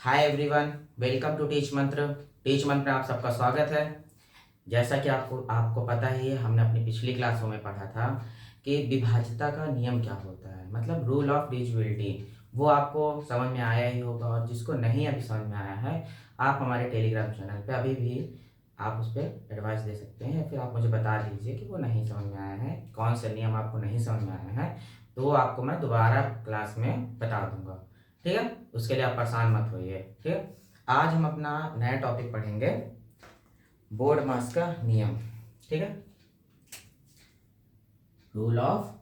Hi everyone, welcome to teach Mantra. Teach Mantra में आप सबका स्वागत है। जैसा कि आपको आपको पता ही है, हमने अपनी पिछली क्लासों में पढ़ा था कि विभाज्यता का नियम क्या होता है, मतलब रूल ऑफ डिविजिबिलिटी। वो आपको समझ में आया ही होगा, और जिसको नहीं अभी समझ में आया है, आप हमारे टेलीग्राम चैनल पे अभी भी आप उस पर एडवाइस दे सकते हैं, या फिर आप मुझे बता दीजिए कि वो नहीं समझ में आया है, कौन से नियम आपको नहीं समझ में आया है, तो वो आपको मैं दोबारा क्लास में बता दूंगा। ठीक है, उसके लिए आप परेशान मत होइए। ठीक है, आज हम अपना नया टॉपिक पढ़ेंगे, बोर्ड मास का नियम। ठीक है, रूल ऑफ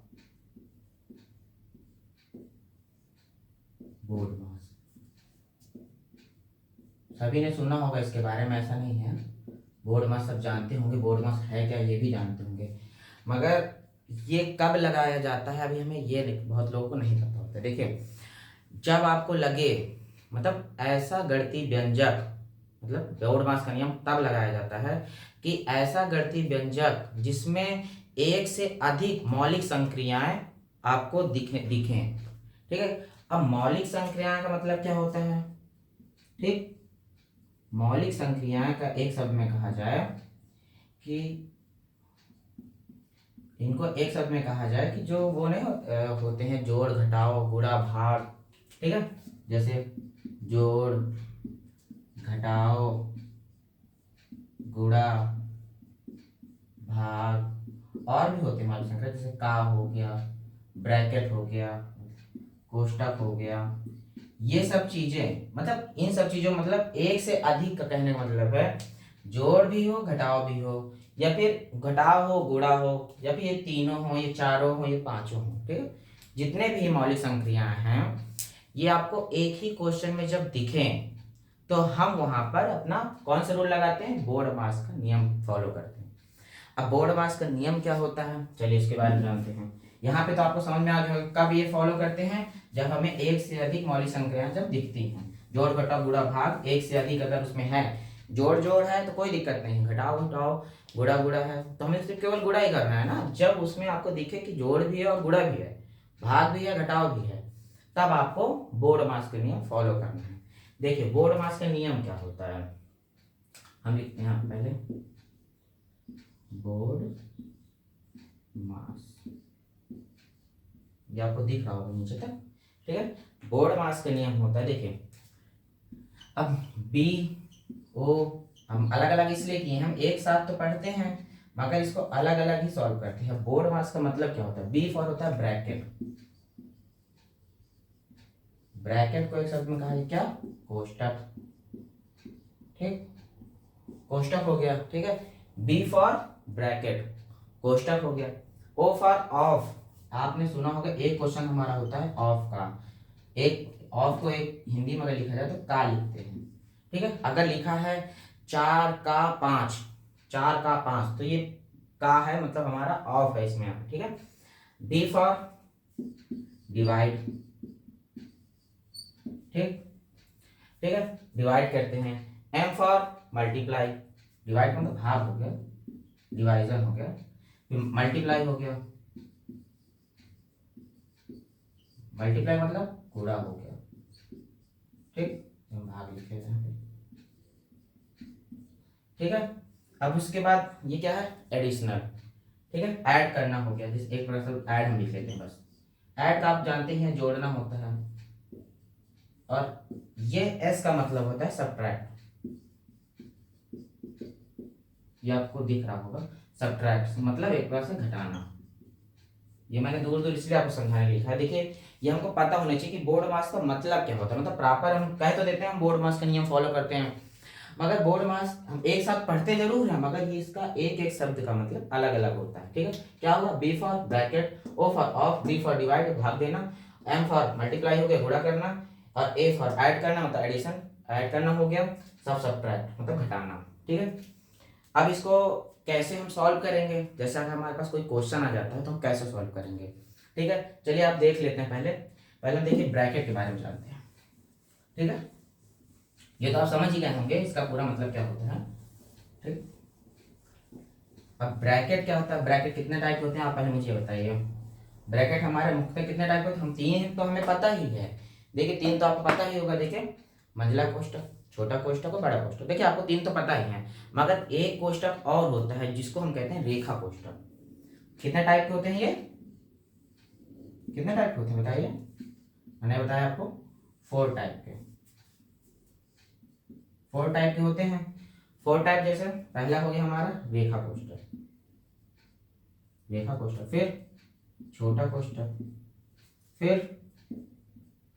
बोर्ड मास। सभी ने सुना होगा इसके बारे में, ऐसा नहीं है। बोर्ड मास सब जानते होंगे, बोर्ड मास है क्या ये भी जानते होंगे, मगर ये कब लगाया जाता है अभी हमें ये बहुत लोगों को नहीं पता होता। देखिए, जब आपको लगे, मतलब ऐसा गणितीय व्यंजक, मतलब बोर्ड मास का नियम तब लगाया जाता है कि ऐसा गणितीय व्यंजक जिसमें एक से अधिक मौलिक संक्रियाएं आपको दिखें। ठीक है, अब मौलिक संक्रियाएं का मतलब क्या होता है? ठीक, मौलिक संक्रियाएं का एक शब्द में कहा जाए कि इनको एक शब्द में कहा जाए कि जो वो नहीं होते हैं, जोड़ घटाओ गुणा भाग। ठीक है, जैसे जोड़ घटाओ गुणा भाग, और भी होते हैं मौलिक संख्या, जैसे का हो गया, ब्रैकेट हो गया, कोष्टक हो गया। ये सब चीजें, मतलब इन सब चीजों मतलब एक से अधिक का कहने का मतलब है, जोड़ भी हो घटाव भी हो, या फिर घटाव हो गुणा हो, या फिर ये तीनों हो, ये चारों हो, ये पांचों हो। ठीक है, जितने भी मौलिक संक्रियाएं हैं, ये आपको एक ही क्वेश्चन में जब दिखें तो हम वहां पर अपना कौन सा रूल लगाते हैं? बोर्ड मास का नियम फॉलो करते हैं। अब बोर्ड मास का नियम क्या होता है, चलिए इसके बारे में जानते हैं। यहाँ पे तो आपको समझ में आ गया होगा, कब ये फॉलो करते हैं? जब हमें एक से अधिक मौलिक संख्याएं जब दिखती हैं। जोड़ घटाव गुणा भाग, एक से अधिक अगर उसमें है, जोड़ जोड़ है तो कोई दिक्कत नहीं है, घटाओ घटाओ गुणा गुणा है तो हमें सिर्फ केवल गुणा ही करना है ना। जब उसमें आपको दिखे कि जोड़ भी है और गुणा भी है, भाग भी है घटाव भी है, तब आपको बोर्ड मास का नियम फॉलो करना है। देखिए, बोर्ड मास का नियम क्या होता है, हम लिखते हैं पहले बोर्ड मास, ये आपको दिख रहा होगा नीचे तक। ठीक है, बोर्ड मास का नियम होता है, देखिए अब बी ओ हम अलग अलग इसलिए किए, हम एक साथ तो पढ़ते हैं मगर इसको अलग अलग ही सॉल्व करते हैं। बोर्ड मास का मतलब क्या होता है? बी फॉर होता है ब्रैकेट, ब्रैकेट को एक शब्द में कहा है क्या? कोष्टक। ठीक, कोष्टक हो गया। ठीक है, बी फॉर ब्रैकेट, कोष्टक हो गया। ओ फॉर ऑफ, आपने सुना होगा एक क्वेश्चन हमारा होता है ऑफ का। एक ऑफ को एक हिंदी में अगर लिखा जाए तो का लिखते हैं। ठीक है, अगर लिखा है 4 का 5, 4 का 5, तो ये का है, मतलब हमारा ऑफ है इसमें। ठीक है, डी फॉर डिवाइड। ठीक, ठीक है, डिवाइड करते हैं। एम फॉर मल्टीप्लाई, डिवाइड मतलब भाग हो गया, डिवाइजन हो गया, फिर मल्टीप्लाई हो गया, मल्टीप्लाई मतलब गुणा हो गया। ठीक, हम भाग लिखे थे। ठीक है, अब उसके बाद ये क्या है? एडिशनल। ठीक है, ऐड करना हो गया, जिस एक प्रकार से ऐड हम लिख लेते हैं बस। ऐड का आप जानते हैं जोड़ना होता है, और ये एस का मतलब होता है सब्ट्रैक्ट, ये आपको दिख रहा होगा। सब्ट्रैक्ट मतलब एक प्रकार से घटाना। ये मैंने दूर दूर इसलिए आपको समझाने लिखा है। देखिए, ये हमको पता होना चाहिए कि बोर्ड मास का मतलब क्या होता है, मतलब प्रॉपर हम कह तो देते हैं हम बोर्ड मास का नियम फॉलो करते हैं, मगर बोर्ड मास हम एक साथ पढ़ते जरूर हैं, मगर ये इसका एक एक शब्द का मतलब अलग अलग होता है। ठीक है, क्या होगा? B for bracket, O for of, D for divide भाग देना, एम फॉर मल्टीप्लाई हो गया गुणा करना, और ए फॉर ऐड करना मतलब एडिशन, ऐड करना हो गया, सब्ट्रैक्ट मतलब घटाना। ठीक है, अब इसको कैसे हम सॉल्व करेंगे? जैसे अगर हमारे पास कोई क्वेश्चन आ जाता है तो हम कैसे सॉल्व करेंगे? ठीक है, चलिए आप देख लेते हैं। पहले पहले हम देखिए ब्रैकेट के बारे में जानते हैं। ठीक है, ये तो आप समझ ही गए होंगे इसका पूरा मतलब क्या होता है। ठीक, अब ब्रैकेट क्या होता है? ब्रैकेट कितने टाइप होते हैं आप पहले मुझे बताइए। ब्रैकेट हमारे मुख्य कितने टाइप होते हैं? हम तीन तो हमें पता ही है। देखिए, तीन तो आपको पता ही होगा। देखिए, मंझला कोष्टक, छोटा कोष्टक और बड़ा कोष्टक। देखिए आपको तीन तो पता ही है, मगर एक कोष्टक और होता है जिसको हम कहते हैं रेखा कोष्टक। कितने टाइप के होते हैं ये, कितने टाइप के होते हैं बताइए? मैंने बताया आपको 4 टाइप के, 4 टाइप के होते हैं। 4 टाइप जैसे पहला हो गया हमारा रेखा कोष्टक, रेखा कोष्टक, फिर छोटा कोष्टक, फिर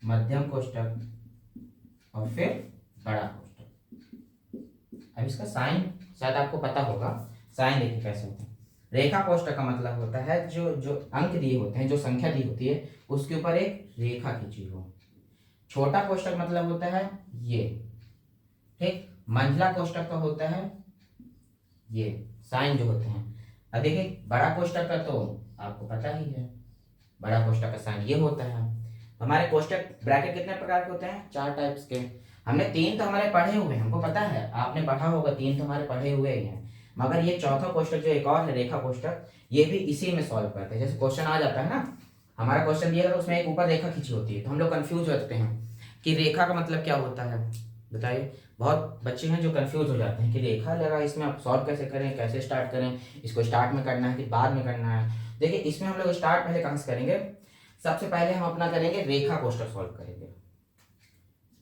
मध्यम कोष्टक और फिर बड़ा कोष्टक। अब इसका साइन शायद आपको पता होगा, साइन देखिए कैसे होते हैं। रेखा कोष्टक का मतलब होता है जो जो अंक दिए होते हैं, जो संख्या दी होती है उसके ऊपर एक रेखा खींची हो। छोटा कोष्टक मतलब होता है ये, ठीक। मंझला कोष्टक का होता है ये साइन जो होते हैं। अब देखिए बड़ा कोष्टक का तो आपको पता ही है, बड़ा कोष्टक का साइन ये होता है। हमारे कोष्टक ब्रैकेट कितने प्रकार के होते हैं? 4 टाइप्स के। हमने 3 तो हमारे पढ़े हुए हैं, हमको पता है, आपने पढ़ा होगा, 3 तो हमारे पढ़े हुए ही हैं। मगर ये चौथा कोष्टक जो एक और है रेखा कोष्टक, ये भी इसी में सॉल्व करते हैं। जैसे क्वेश्चन आ जाता है ना, हमारा क्वेश्चन दिया तो उसमें एक ऊपर रेखा खींची होती है, तो हम लोग कंफ्यूज हो जाते हैं कि रेखा का मतलब क्या होता है। बताइए, बहुत बच्चे हैं जो कंफ्यूज हो जाते हैं कि रेखा लगा इसमें आप सॉल्व कैसे करें, कैसे स्टार्ट करें, इसको स्टार्ट में करना है कि बाद में करना है। देखिए इसमें हम लोग स्टार्ट पहले कहाँ से करेंगे? सबसे पहले हम अपना करेंगे रेखा कोष्टक सॉल्व करेंगे।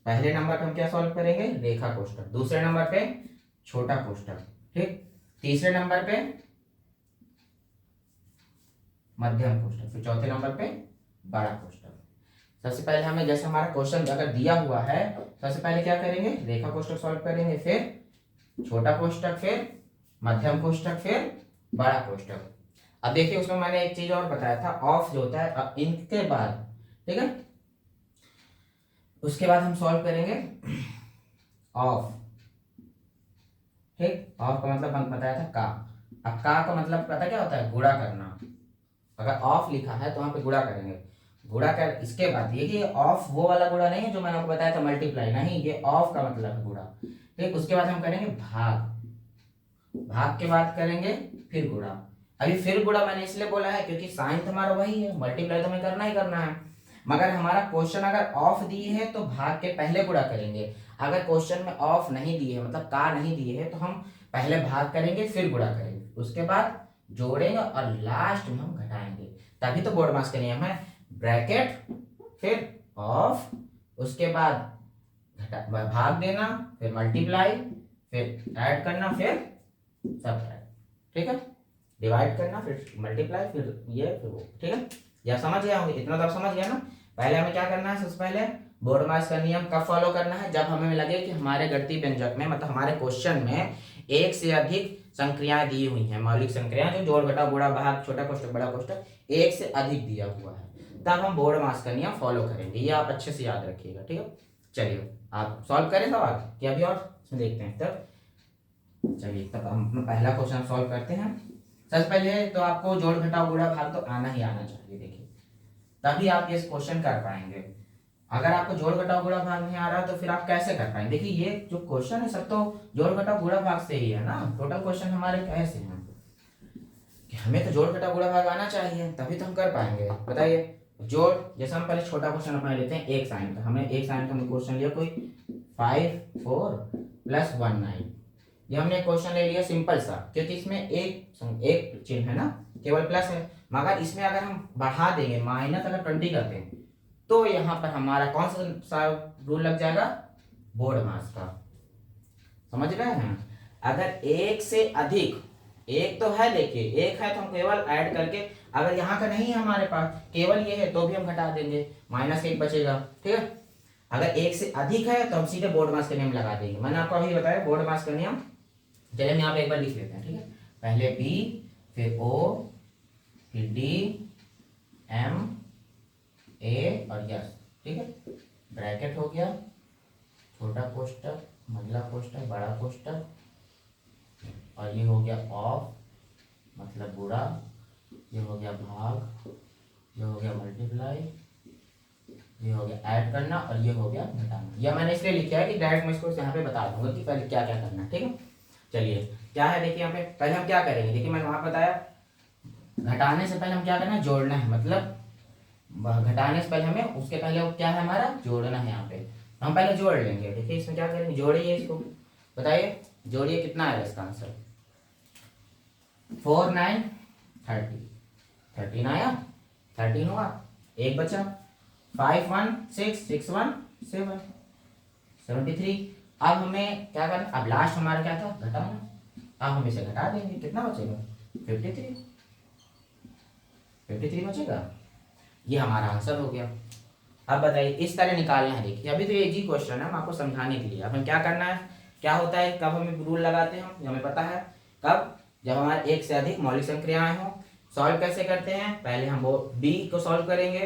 पहले नंबर पे हम क्या सॉल्व करेंगे? रेखा कोष्टक। दूसरे नंबर पे छोटा कोष्टक, ठीक। तीसरे नंबर पे मध्यम कोष्टक, फिर चौथे नंबर पे बड़ा कोष्टक। सबसे पहले हमें, जैसे हमारा क्वेश्चन अगर दिया हुआ है, सबसे पहले क्या करेंगे? रेखा कोष्टक सॉल्व करेंगे, फिर छोटा कोष्टक, फिर मध्यम कोष्टक, फिर बड़ा कोष्टक। अब देखिए उसमें मैंने एक चीज और बताया था, ऑफ जो होता है इनके बाद, ठीक है, उसके बाद हम सॉल्व करेंगे ऑफ, ठीक। ऑफ का मतलब हम बताया था का। अब का मतलब पता क्या होता है? गुणा करना। अगर ऑफ लिखा है तो वहां पे गुणा करेंगे, गुणा कर, इसके बाद देखिए ऑफ वो वाला गुणा नहीं है जो मैंने आपको बताया था मल्टीप्लाई, नहीं, ये ऑफ का मतलब है गुणा, ठीक। उसके बाद हम करेंगे भाग, भाग के बाद करेंगे फिर गुणा। अभी फिर गुणा मैंने इसलिए बोला है क्योंकि साइन तो हमारा वही है, मल्टीप्लाई तो हमें करना ही करना है। मगर हमारा क्वेश्चन अगर ऑफ दिए है तो भाग के पहले गुणा करेंगे। अगर क्वेश्चन में ऑफ नहीं दिए है, मतलब का नहीं दिए है, तो हम पहले भाग करेंगे फिर गुणा करेंगे, उसके बाद जोड़ेंगे और लास्ट में हम घटाएंगे। तभी तो बोर्ड मार्क्स के नियम है, ब्रैकेट फिर ऑफ, उसके बाद भाग देना, फिर मल्टीप्लाई, फिर ऐड करना, फिर सब्ट्रैक्ट, ठीक है। डिवाइड करना, फिर मल्टीप्लाई, फिर ये, फिर वो, ठीक है। या समझ गया होंगे? इतना तो आप समझ गया ना। पहले हमें क्या करना है? सबसे पहले बोर्ड मार्क्स का नियम कब फॉलो करना है? जब हमें लगे कि हमारे गणितीय व्यंजक में, मतलब हमारे क्वेश्चन में एक से अधिक संक्रियाएं दी हुई हैं, मौलिक संक्रियाएं जो जोड़ घटाव गुणा भाग छोटा कोष्टक बड़ा कोष्टक एक से अधिक दिया हुआ है, तब हम बोर्ड मार्क्स का नियम फॉलो करेंगे। ये आप अच्छे से याद रखिएगा, ठीक है। चलिए आप सॉल्व करें सवाल कि अभी और इसमें देखते हैं तब। चलिए तब हम अपना पहला क्वेश्चन सॉल्व करते हैं। सबसे पहले तो आपको जोड़ घटाव गुणा भाग तो आना ही आना चाहिए, देखिए, तभी आप ये क्वेश्चन कर पाएंगे। अगर आपको जोड़ घटाव गुणा भाग नहीं आ रहा तो फिर आप कैसे कर पाएंगे? देखिए ये जो क्वेश्चन है सब तो जोड़ घटाव गुणा भाग से ही है ना, टोटल क्वेश्चन हमारे कैसे हैं कि हमें तो जोड़ घटाव गुणा भाग आना चाहिए, तभी तो हम कर पाएंगे। बताइए जोड़, जैसे हम पहले छोटा क्वेश्चन अपना लेते हैं एक साइन का। हमने एक साइन का क्वेश्चन लिया कोई 5 4 + 1 9, ये हमने क्वेश्चन ले लिया सिंपल सा, क्योंकि इसमें एक चिन्ह है ना, केवल प्लस है। मगर इसमें अगर हम बढ़ा देंगे, माइनस अगर 20 करते हैं, तो यहाँ पर हमारा कौन सा रूल लग जाएगा? बोर्ड मास का। समझ रहे हैं? अगर एक से अधिक, एक तो है, देखिए एक है तो हम केवल ऐड करके, अगर यहाँ का नहीं है हमारे पास, केवल ये है, तो भी हम घटा देंगे, -1 बचेगा, ठीक है। अगर एक से अधिक है तो हम सीधे बोर्ड मास का नियम लगा देंगे। मैंने आपको अभी बताया बोर्ड मास का नियम। चलिए हम यहाँ पे एक बार लिख लेते हैं, ठीक है। पहले B, फिर O, फिर D, M, A और यस, ठीक है। ब्रैकेट हो गया, छोटा कोष्टक, मंझला कोष्टक, बड़ा कोष्टक, और ये हो गया ऑफ मतलब गुणा, ये हो गया भाग, ये हो गया मल्टीप्लाई, ये हो गया ऐड करना, और ये हो गया घटाना। यह मैंने इसलिए लिखा है कि डायरेक्ट मैं इसको यहाँ पे बता दूंगा कि पहले क्या क्या करना है, ठीक है। चलिए क्या है, देखिए यहाँ पे पहले हम क्या करेंगे, देखिए मैंने वहां बताया घटाने से पहले हम क्या करना है? जोड़ना है, मतलब घटाने से पहले हमें उसके पहले क्या है हमारा? जोड़ना है यहाँ पे। हम पहले जोड़ लेंगे। देखिए इसमें क्या करेंगे, जोड़िए इसको, बताइए जोड़िए कितना आएगा इसका आंसर। 4 9 30, 13 आया, 13 हुआ, एक बचा, 5 1 6 6 1 7, 73। अब हमें क्या करना, अब लास्ट हमारा क्या था, घटाना। अब हम इसे घटा देंगे, कितना बचेगा 53, 53 बचेगा। ये हमारा आंसर हो गया। अब बताइए इस तरह निकालना है। देखिए अभी तो ये इजी क्वेश्चन है, हम आपको समझाने के लिए। अब हम क्या करना है, क्या होता है, कब हम रूल लगाते हैं, ये हमें पता है, कब, जब हमारे एक से अधिक मौलिक संक्रियाएं हो। सॉल्व कैसे करते हैं, पहले हम वो बी को सॉल्व करेंगे,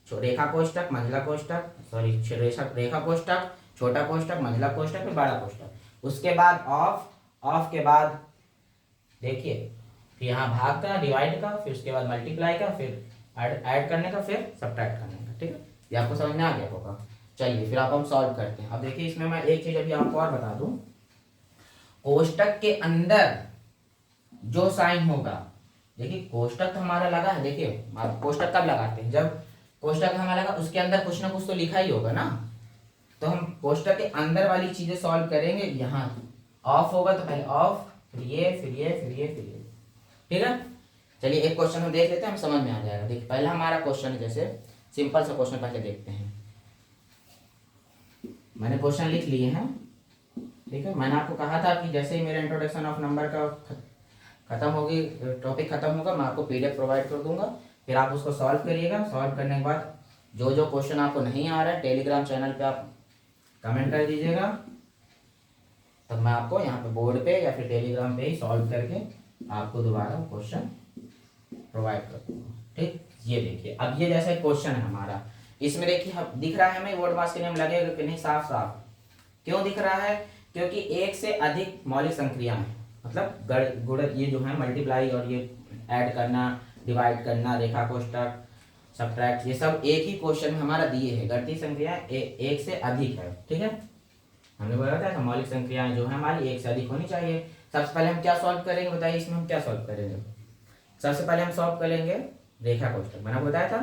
रेखा कोष्टक, मंझला कोष्टक, सॉरी रेखा कोष्टक, छोटा कोष्टक, मंझला कोष्टक, फिर बड़ा कोष्टक। उसके बाद ऑफ, ऑफ के बाद देखिए फिर यहाँ भाग का, डिवाइड का, फिर उसके बाद मल्टीप्लाई का, फिर ऐड करने का, फिर सब्ट्रैक्ट करने का। ठीक है, ये आपको समझ में आ गया होगा। चलिए फिर आप हम सॉल्व करते हैं। अब देखिए इसमें मैं एक चीज अभी आपको और बता दूं, कोष्टक के अंदर जो साइन होगा, देखिए कोष्टक तो हमारा लगा है, देखिए आप कोष्टक कब लगाते हैं, जब कोष्टक हमारा लगा उसके अंदर कुछ ना कुछ तो लिखा ही होगा ना। तो हम कोष्टक के अंदर वाली चीजें सॉल्व करेंगे। यहाँ ऑफ होगा तो पहले ऑफ, फिर ये, फिर ये, फिर ये, फिर ये। ठीक है, चलिए एक क्वेश्चन हम देख लेते हैं, हम समझ में आ जाएगा। देखिए पहला हमारा क्वेश्चन है, जैसे सिंपल सा क्वेश्चन पहले देखते हैं। मैंने क्वेश्चन लिख लिए हैं, ठीक है। मैंने आपको कहा था कि जैसे ही मेरा इंट्रोडक्शन ऑफ नंबर का खत्म होगी, टॉपिक खत्म होगा, मैं आपको पीडीएफ प्रोवाइड कर दूंगा, फिर आप उसको सॉल्व करिएगा। सॉल्व करने के बाद जो जो क्वेश्चन आपको नहीं आ रहा है, टेलीग्राम चैनल पे आप कमेंट कर दीजिएगा, तब मैं आपको यहाँ पे बोर्ड पे या फिर टेलीग्राम पे ही सॉल्व करके आपको दोबारा क्वेश्चन प्रोवाइड कर दूंगा। ठीक, ये देखिए अब ये जैसा क्वेश्चन है हमारा, इसमें देखिए दिख रहा है हमें वर्ड मास्क के नेम लगेगा कि नहीं, साफ साफ क्यों दिख रहा है, क्योंकि एक से अधिक मौलिक संक्रियाएं, मतलब गुण ये जो है मल्टीप्लाई और ये ऐड करना, डिवाइड करना, रेखा कोष्टक, सब्ट्रैक्ट, ये सब एक ही क्वेश्चन में हमारा दिए है। गणितीय संक्रियाएं एक से अधिक है। ठीक है, हमने बोला था मौलिक संक्रियाएं जो है हमारी एक से अधिक होनी चाहिए। सबसे पहले हम क्या सॉल्व करेंगे, बताइए इसमें हम क्या सॉल्व करेंगे। सबसे पहले हम सॉल्व करेंगे रेखा कोष्टक, मैंने बताया था,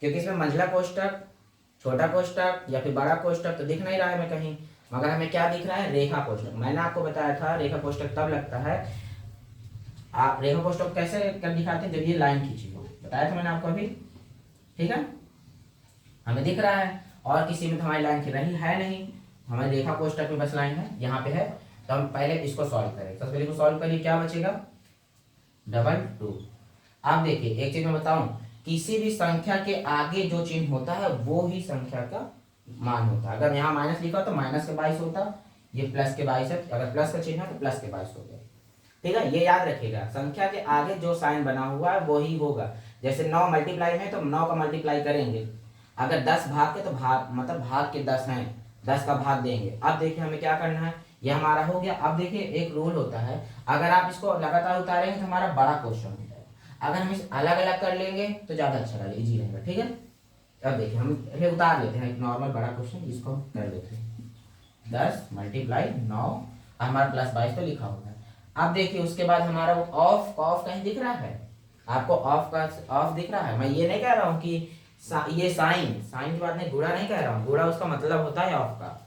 क्योंकि इसमें मंझला कोष्टक, छोटा कोष्टक या फिर बड़ा कोष्टक तो दिख नहीं रहा है हमें कहीं, मगर हमें क्या दिख रहा है, रेखा कोष्टक। मैंने आपको बताया था रेखा कोष्टक तब लगता है, आप रेखा कोष्टक कैसे कर दिखाते हैं, जब ये लाइन खींची हो, बताया था मैंने आपको अभी। ठीक है, हमें दिख रहा है और किसी में तो हमारी लाइन खींच रही है नहीं, हमारी रेखा कोष्टक में बस लाइन है, यहाँ पे है। तो हम पहले इसको सॉल्व करें। सबसे पहले इसको सॉल्व करिए, क्या बचेगा, 2 आप देखिए एक चीज मैं बताऊं, किसी भी संख्या के आगे जो चिन्ह होता है वो ही संख्या का मान होता है। अगर यहाँ माइनस लिखा हो तो माइनस के 22 होता, ये प्लस के 22 है, अगर प्लस का चिन्ह है तो प्लस के 22 हो गया। ठीक है, ये याद रखिएगा, संख्या के आगे जो साइन बना हुआ है वो ही होगा। जैसे 9 मल्टीप्लाई में तो 9 का मल्टीप्लाई करेंगे, अगर 10 भाग के तो भाग, मतलब भाग के 10 हैं, 10 का भाग देंगे। अब देखिए हमें क्या करना है, ये हमारा हो गया। अब देखिए एक रूल होता है, अगर आप इसको लगातार उतारेंगे तो हमारा बड़ा क्वेश्चन हो जाएगा, अगर हम इसे अलग अलग कर लेंगे तो ज्यादा अच्छा रहेगा, इजी रहेगा। ठीक है, अब देखिए हम उतार लेते हैं एक नॉर्मल बड़ा क्वेश्चन, इसको कर लेते हैं 10 मल्टीप्लाई 9, हमारा प्लस 22 तो लिखा होगा। अब देखिए उसके बाद हमारा वो ऑफ कहीं दिख रहा है आपको, ऑफ दिख रहा है। मैं ये नहीं कह रहा हूँ कि ये साइन की बात नहीं, गुणा नहीं कह रहा हूँ, गुणा उसका मतलब होता है ऑफ का।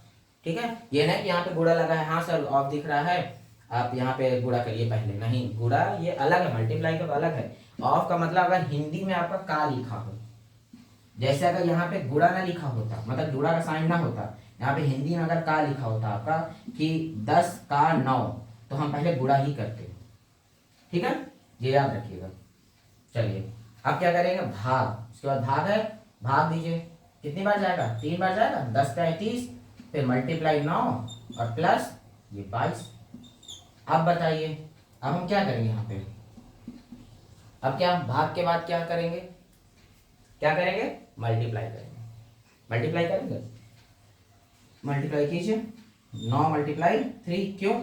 ठीक है, ये नहीं कि यहाँ पे गुणा लगा है, हाँ सर ऑफ दिख रहा है आप यहाँ पे गुणा करिए पहले, नहीं, गुणा ये अलग है, मल्टीप्लाई का अलग है। ऑफ का मतलब अगर हिंदी में आपका का लिखा हो, जैसे अगर यहाँ पे गुणा ना लिखा होता, मतलब गुणा का साइन ना होता, यहाँ पे हिंदी में अगर का लिखा होता आपका कि 10 का 9, तो हम पहले गुणा ही करते। ठीक है, ये याद रखिएगा। चलिए अब क्या करेंगे, भाग, उसके बाद भाग है, भाग दीजिए, कितनी बार जाएगा, 3 बार जाएगा, 10 का 30, फिर मल्टीप्लाई 9 और प्लस ये 22। अब बताइए अब हम क्या करेंगे यहाँ पे, अब क्या भाग के बाद क्या करेंगे, मल्टीप्लाई करेंगे, मल्टीप्लाई कीजिए, 9 मल्टीप्लाई 3, क्यों,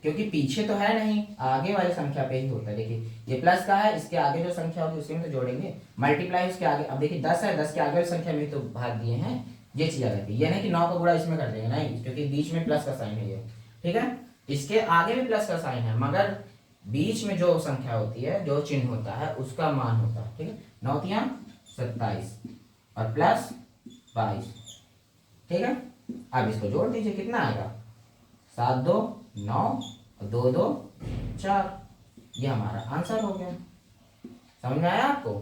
क्योंकि पीछे तो है नहीं, आगे वाली संख्या पे ही होता है। देखिए ये प्लस का है, इसके आगे जो संख्या होगी उसके में तो जोड़ेंगे, मल्टीप्लाई उसके आगे। अब देखिए 10 है, 10 के आगे वाली संख्या में तो भाग दिए हैं, ये चीज आ जाती है। ये नहीं कि 9 का गुणा इसमें कर देंगे, नहीं, क्योंकि बीच में प्लस का साइन है ये। ठीक है, इसके आगे भी प्लस का साइन है, मगर बीच में जो संख्या होती है, जो चिन्ह होता है उसका मान होता है। ठीक है, 9 × 27 और प्लस 22। ठीक है, अब इसको जोड़ दीजिए, कितना आएगा, 7 2 9 और 2 2 4। ये हमारा आंसर हो गया। समझ में आया आपको?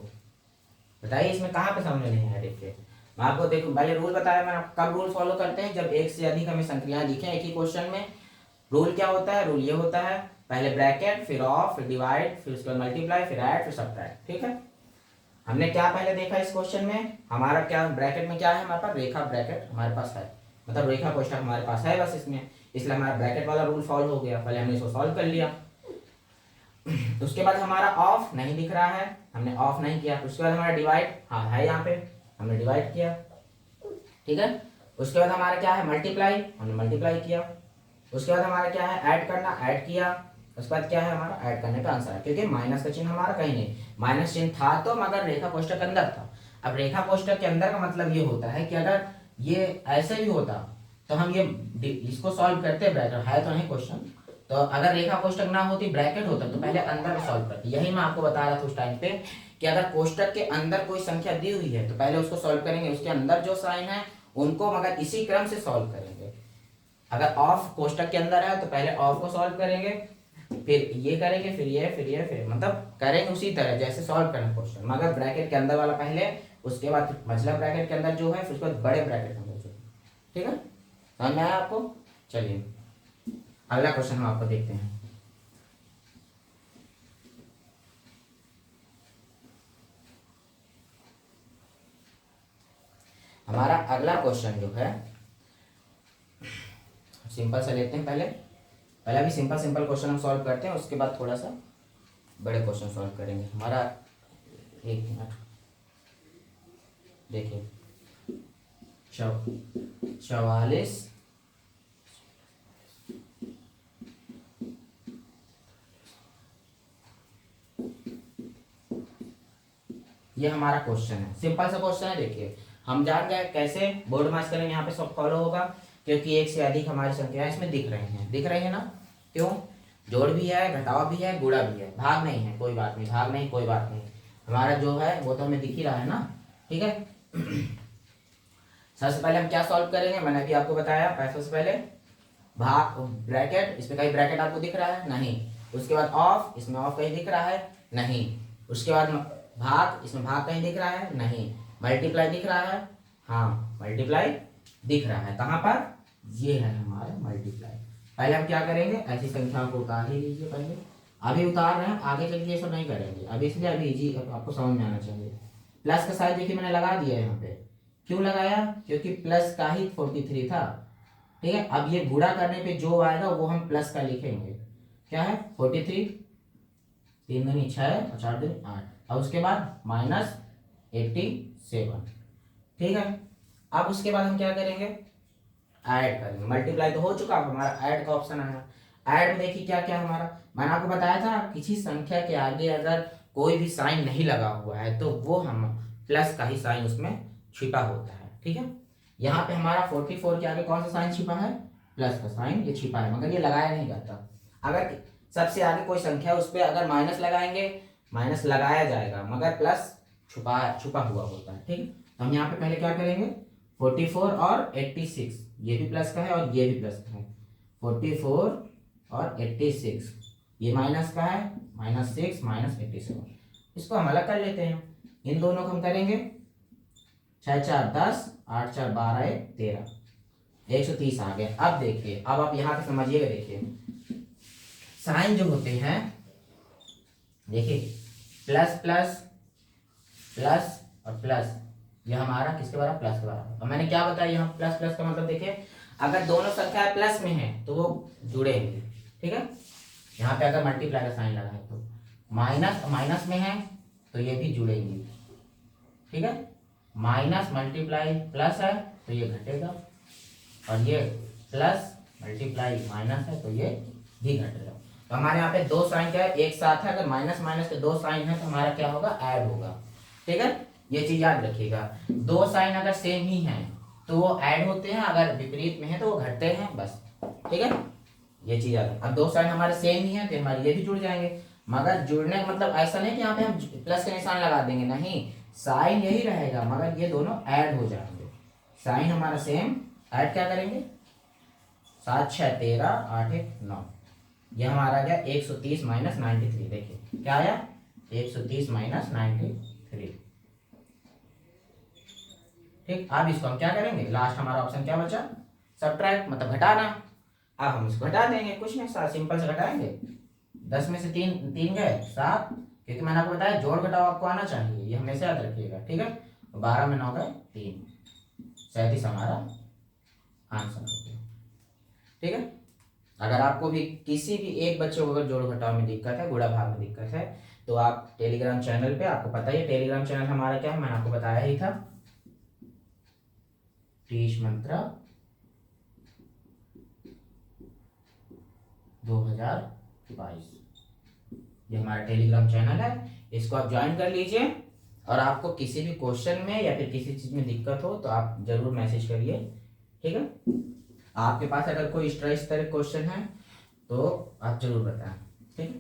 बताइए इसमें कहाँ पे समझ में नहीं आया। देखिए मैं आपको देखो पहले रूल बताया मैंने, कब रूल फॉलो करते हैं, जब एक से अधिक हमें संख्याएं दिखे एक ही क्वेश्चन में। रूल क्या होता है, रूल ये होता है, पहले ब्रैकेट, फिर ऑफ, फिर डिवाइड, फिर उसके बाद मल्टीप्लाई, फिर ऐड, फिर सब्ट्रैक्ट। ठीक है, हमने क्या पहले देखा इस क्वेश्चन में, हमारा क्या ब्रैकेट में क्या है, हमारे पास रेखा ब्रैकेट हमारे पास है, मतलब रेखा कोष्ठक हमारे पास है बस इसमें, इसलिए हमारा ब्रैकेट वाला रूल फॉलो हो गया। पहले हमने इसको सॉल्व कर लिया। उसके बाद हमारा ऑफ नहीं दिख रहा है, हमने ऑफ नहीं किया। उसके बाद हमारा डिवाइड, हाँ है यहाँ पे, हमने डिवाइड किया। ठीक है, उसके बाद हमारा क्या है, मल्टीप्लाई, हमने मल्टीप्लाई किया। उसके बाद हमारा क्या है, ऐड करना, ऐड किया। उसके बाद क्या है हमारा, ऐड करने पे आंसर है, क्योंकि माइनस का चिन्ह हमारा कहीं नहीं, माइनस चिन्ह था तो मगर रेखा कोष्ठक के अंदर था। अब रेखा कोष्ठक के अंदर का मतलब ये होता है कि अगर ये ऐसे भी होता तो हम ये इसको सॉल्व करते, ब्रैकेट है तो नहीं क्वेश्चन, तो अगर रेखा कोष्ठक ना होती ब्रैकेट होता तो पहले अंदर सॉल्व करते। यही मैं आपको बता रहा था उस टाइम पे कि अगर कोष्ठक के अंदर कोई संख्या दी हुई है तो पहले उसको सॉल्व करेंगे, उसके अंदर जो साइन है उनको मगर इसी क्रम से सॉल्व करेंगे। अगर ऑफ कोष्ठक के अंदर है तो पहले ऑफ को सॉल्व करेंगे, फिर ये करेंगे, फिर ये, फिर ये, फिर मतलब करेंगे उसी तरह जैसे सॉल्व करना क्वेश्चन, मगर ब्रैकेट के अंदर वाला पहले, उसके बाद मझला ब्रैकेट के अंदर जो है, फिर उसके बाद बड़े ब्रैकेट के अंदर जो है। ठीक है, समझ में आया आपको? चलिए अगला क्वेश्चन हम आपको देखते हैं। हमारा अगला क्वेश्चन जो है सिंपल सा लेते हैं। पहले भी सिंपल सिंपल क्वेश्चन हम सॉल्व करते हैं, उसके बाद थोड़ा सा बड़े क्वेश्चन सॉल्व करेंगे। हमारा 1 मिनट देखिए, 44 ये हमारा क्वेश्चन है, सिंपल सा क्वेश्चन है। देखिए हम जान गए कैसे बोर्ड मार्क्स करेंगे, यहाँ पे सब फॉलो होगा, क्योंकि एक से अधिक हमारी संख्या इसमें दिख रही है ना। क्यों, जोड़ भी है, घटाव भी है, गुणा भी है, भाग नहीं है, कोई बात नहीं, भाग नहीं कोई बात नहीं, हमारा जो है वो तो हमें दिख ही रहा है ना। ठीक है, सबसे पहले हम क्या सॉल्व करेंगे, मैंने अभी आपको बताया, सबसे पहले भाग ब्रैकेट, इसमें कहीं ब्रैकेट आपको दिख रहा है नहीं। उसके बाद ऑफ, इसमें ऑफ कहीं दिख रहा है नहीं। उसके बाद भाग, इसमें भाग कहीं दिख रहा है नहीं। मल्टीप्लाई दिख रहा है, हाँ मल्टीप्लाई दिख रहा है, कहाँ पर, ये है हमारा मल्टीप्लाई। पहले हम क्या करेंगे, ऐसी संख्याओं को उतार ही लीजिए पहले, अभी उतार रहे हैं, आगे चल के ये सब नहीं करेंगे अभी, इसलिए अभी इजी आपको समझ में आना चाहिए। प्लस का साइन देखिए मैंने लगा दिया है यहाँ पे, क्यों लगाया, क्योंकि प्लस का ही 43 था। ठीक है, अब ये गुणा करने पे जो आएगा वो हम प्लस का लिखेंगे, क्या है 43, 3 दूनी 6 और 4 दूनी 8, अब उसके बाद माइनस 87। ठीक है, अब उसके बाद हम क्या करेंगे, ऐड करेंगे। मल्टीप्लाई तो हो चुका, अब हमारा ऐड का ऑप्शन आया। ऐड में देखिए क्या क्या हमारा, मैंने आपको बताया था किसी संख्या के आगे अगर कोई भी साइन नहीं लगा हुआ है तो वो हम प्लस का ही साइन उसमें छिपा होता है। ठीक है, यहाँ पे हमारा 44 के आगे कौन सा साइन छिपा है, प्लस का साइन ये छिपा है, मगर ये लगाया नहीं जाता। अगर सबसे आगे कोई संख्या उस पर अगर माइनस लगाएंगे, माइनस लगाया जाएगा मगर प्लस छुपा छुपा हुआ होता है। ठीक है, तो हम यहाँ पे पहले क्या करेंगे, 44 और 86, ये भी प्लस का है और ये भी प्लस का है। 44 और 86 ये माइनस का है, -6 -87, इसको हम अलग कर लेते हैं। इन दोनों को हम करेंगे 6 4 10, 8 4 12 1 13, 130 आ गए। अब देखिए, अब आप यहाँ पे समझिएगा, देखिए साइन जो होते हैं, देखिए प्लस प्लस प्लस और प्लस, ये हमारा किसके बराबर, प्लस के बराबर। और मैंने क्या बताया यहाँ प्लस प्लस का मतलब, देखिए अगर दोनों संख्या प्लस में है तो वो जुड़ेंगे। ठीक है, यहाँ पे अगर मल्टीप्लाई का साइन लगा है तो माइनस माइनस में है तो ये भी जुड़ेंगे। ठीक है, माइनस मल्टीप्लाई प्लस है तो ये घटेगा, और ये प्लस मल्टीप्लाई माइनस है तो ये भी घटेगा। तो हमारे यहाँ पे दो साइन क्या है, एक साथ है, अगर माइनस माइनस के दो साइन है तो हमारा क्या होगा, ऐड होगा। ठीक है, ये चीज याद रखिएगा, दो साइन अगर सेम ही हैं तो वो ऐड होते हैं, अगर विपरीत में है तो वो घटते हैं, बस। ठीक है, ये चीज याद है। अब दो साइन हमारे सेम ही है तो हमारे ये भी जुड़ जाएंगे, मगर जुड़ने का मतलब ऐसा नहीं कि यहाँ पे हम प्लस का निशान लगा देंगे, नहीं, साइन यही रहेगा मगर ये दोनों ऐड हो जाएंगे। साइन हमारा सेम ऐड क्या करेंगे, 7 6 13 8 1 9, ये हमारा आ गया 130 माइनस 93। देखिए क्या आया, 130 माइनस 93। ठीक, अब इसको हम क्या करेंगे, लास्ट हमारा ऑप्शन क्या बचा, सब्ट्रैक्ट मतलब घटाना। अब हम इसको घटा देंगे, कुछ नहीं, सिंपल से घटाएंगे। 10 में से 3 3 गए 7, क्योंकि मैंने आपको बताया जोड़ घटाओ आपको आना चाहिए, ये हमेशा याद रखिएगा। ठीक है, 12 में 9 गए 3, 37 हमारा आंसर हो गया। ठीक है, अगर आपको भी किसी भी एक बच्चे को अगर जोड़ घटाव में दिक्कत है, गुणा भाग में दिक्कत है, तो आप टेलीग्राम चैनल पे, आपको पता ही है टेलीग्राम चैनल हमारा क्या है, मैंने आपको बताया ही था, टीच मंत्रा 2022, ये हमारा टेलीग्राम चैनल है, इसको आप ज्वाइन कर लीजिए। और आपको किसी भी क्वेश्चन में या फिर किसी चीज में दिक्कत हो तो आप जरूर मैसेज करिए। ठीक है, आपके पास अगर कोई इस तरह क्वेश्चन है तो आप जरूर बताएं। ठीक है,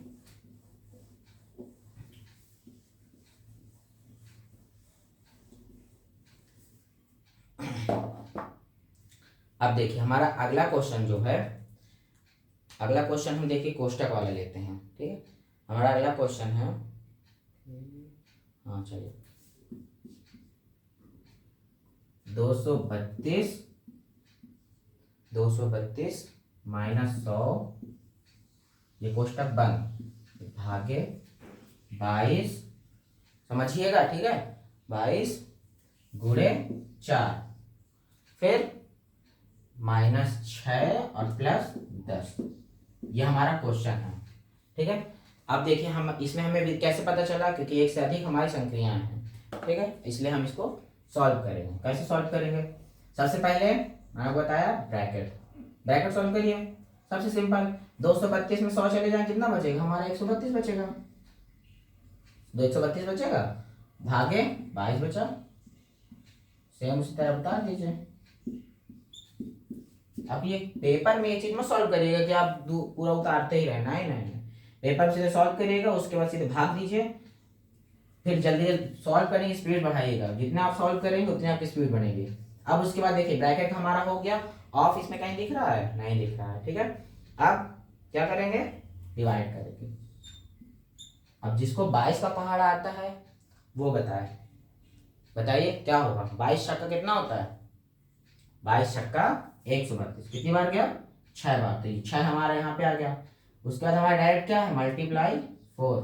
अब देखिए हमारा अगला क्वेश्चन जो है, अगला क्वेश्चन हम देखिए कोष्टक वाला लेते हैं। ठीक है, हमारा अगला क्वेश्चन है, हाँ चलिए, 232 माइनस 100, ये कोष्टक बंद, भागे 22, समझिएगा। ठीक है, 22 गुणे 4, फिर माइनस 6 और प्लस 10, ये हमारा क्वेश्चन है। ठीक है, अब देखिए हम इसमें हमें कैसे पता चला, क्योंकि एक से अधिक हमारी संख्याएं हैं। ठीक है, इसलिए हम इसको सॉल्व करेंगे। कैसे सॉल्व करेंगे, सबसे पहले मैंने बताया ब्रैकेट, ब्रैकेट सॉल्व करिए, सबसे सिंपल। 232 में 100 चले जाए कितना बचेगा, हमारा 132 बचेगा, 132 बचेगा, भागे 22 बचा, सेम उसी तरह बता दीजिए। अब ये पेपर में ये चीज मत सॉल्व करिएगा कि आप पूरा उतारते ही रहना है, नहीं, पेपर में सीधे सॉल्व करिएगा, उसके बाद सीधे भाग दीजिए, फिर जल्दी जल्दी सॉल्व करेंगे, स्पीड बढ़ाइएगा, जितना आप सॉल्व करेंगे उतनी आपकी स्पीड बढ़ेगी। अब उसके बाद देखिए ब्रैकेट हमारा हो गया ऑफ, इसमें कहीं दिख रहा है, नहीं दिख रहा है। ठीक है, अब क्या करेंगे, डिवाइड करेंगे। अब जिसको 22 का पहाड़ा आता है वो बताइए क्या होगा, 22 छक्का कितना होता है, 22 छक्का 132, कितनी बार गया, 6 बार, तो ये 6 हमारा यहाँ पे आ गया। उसके बाद हमारा डायरेक्ट क्या है, मल्टीप्लाई 4,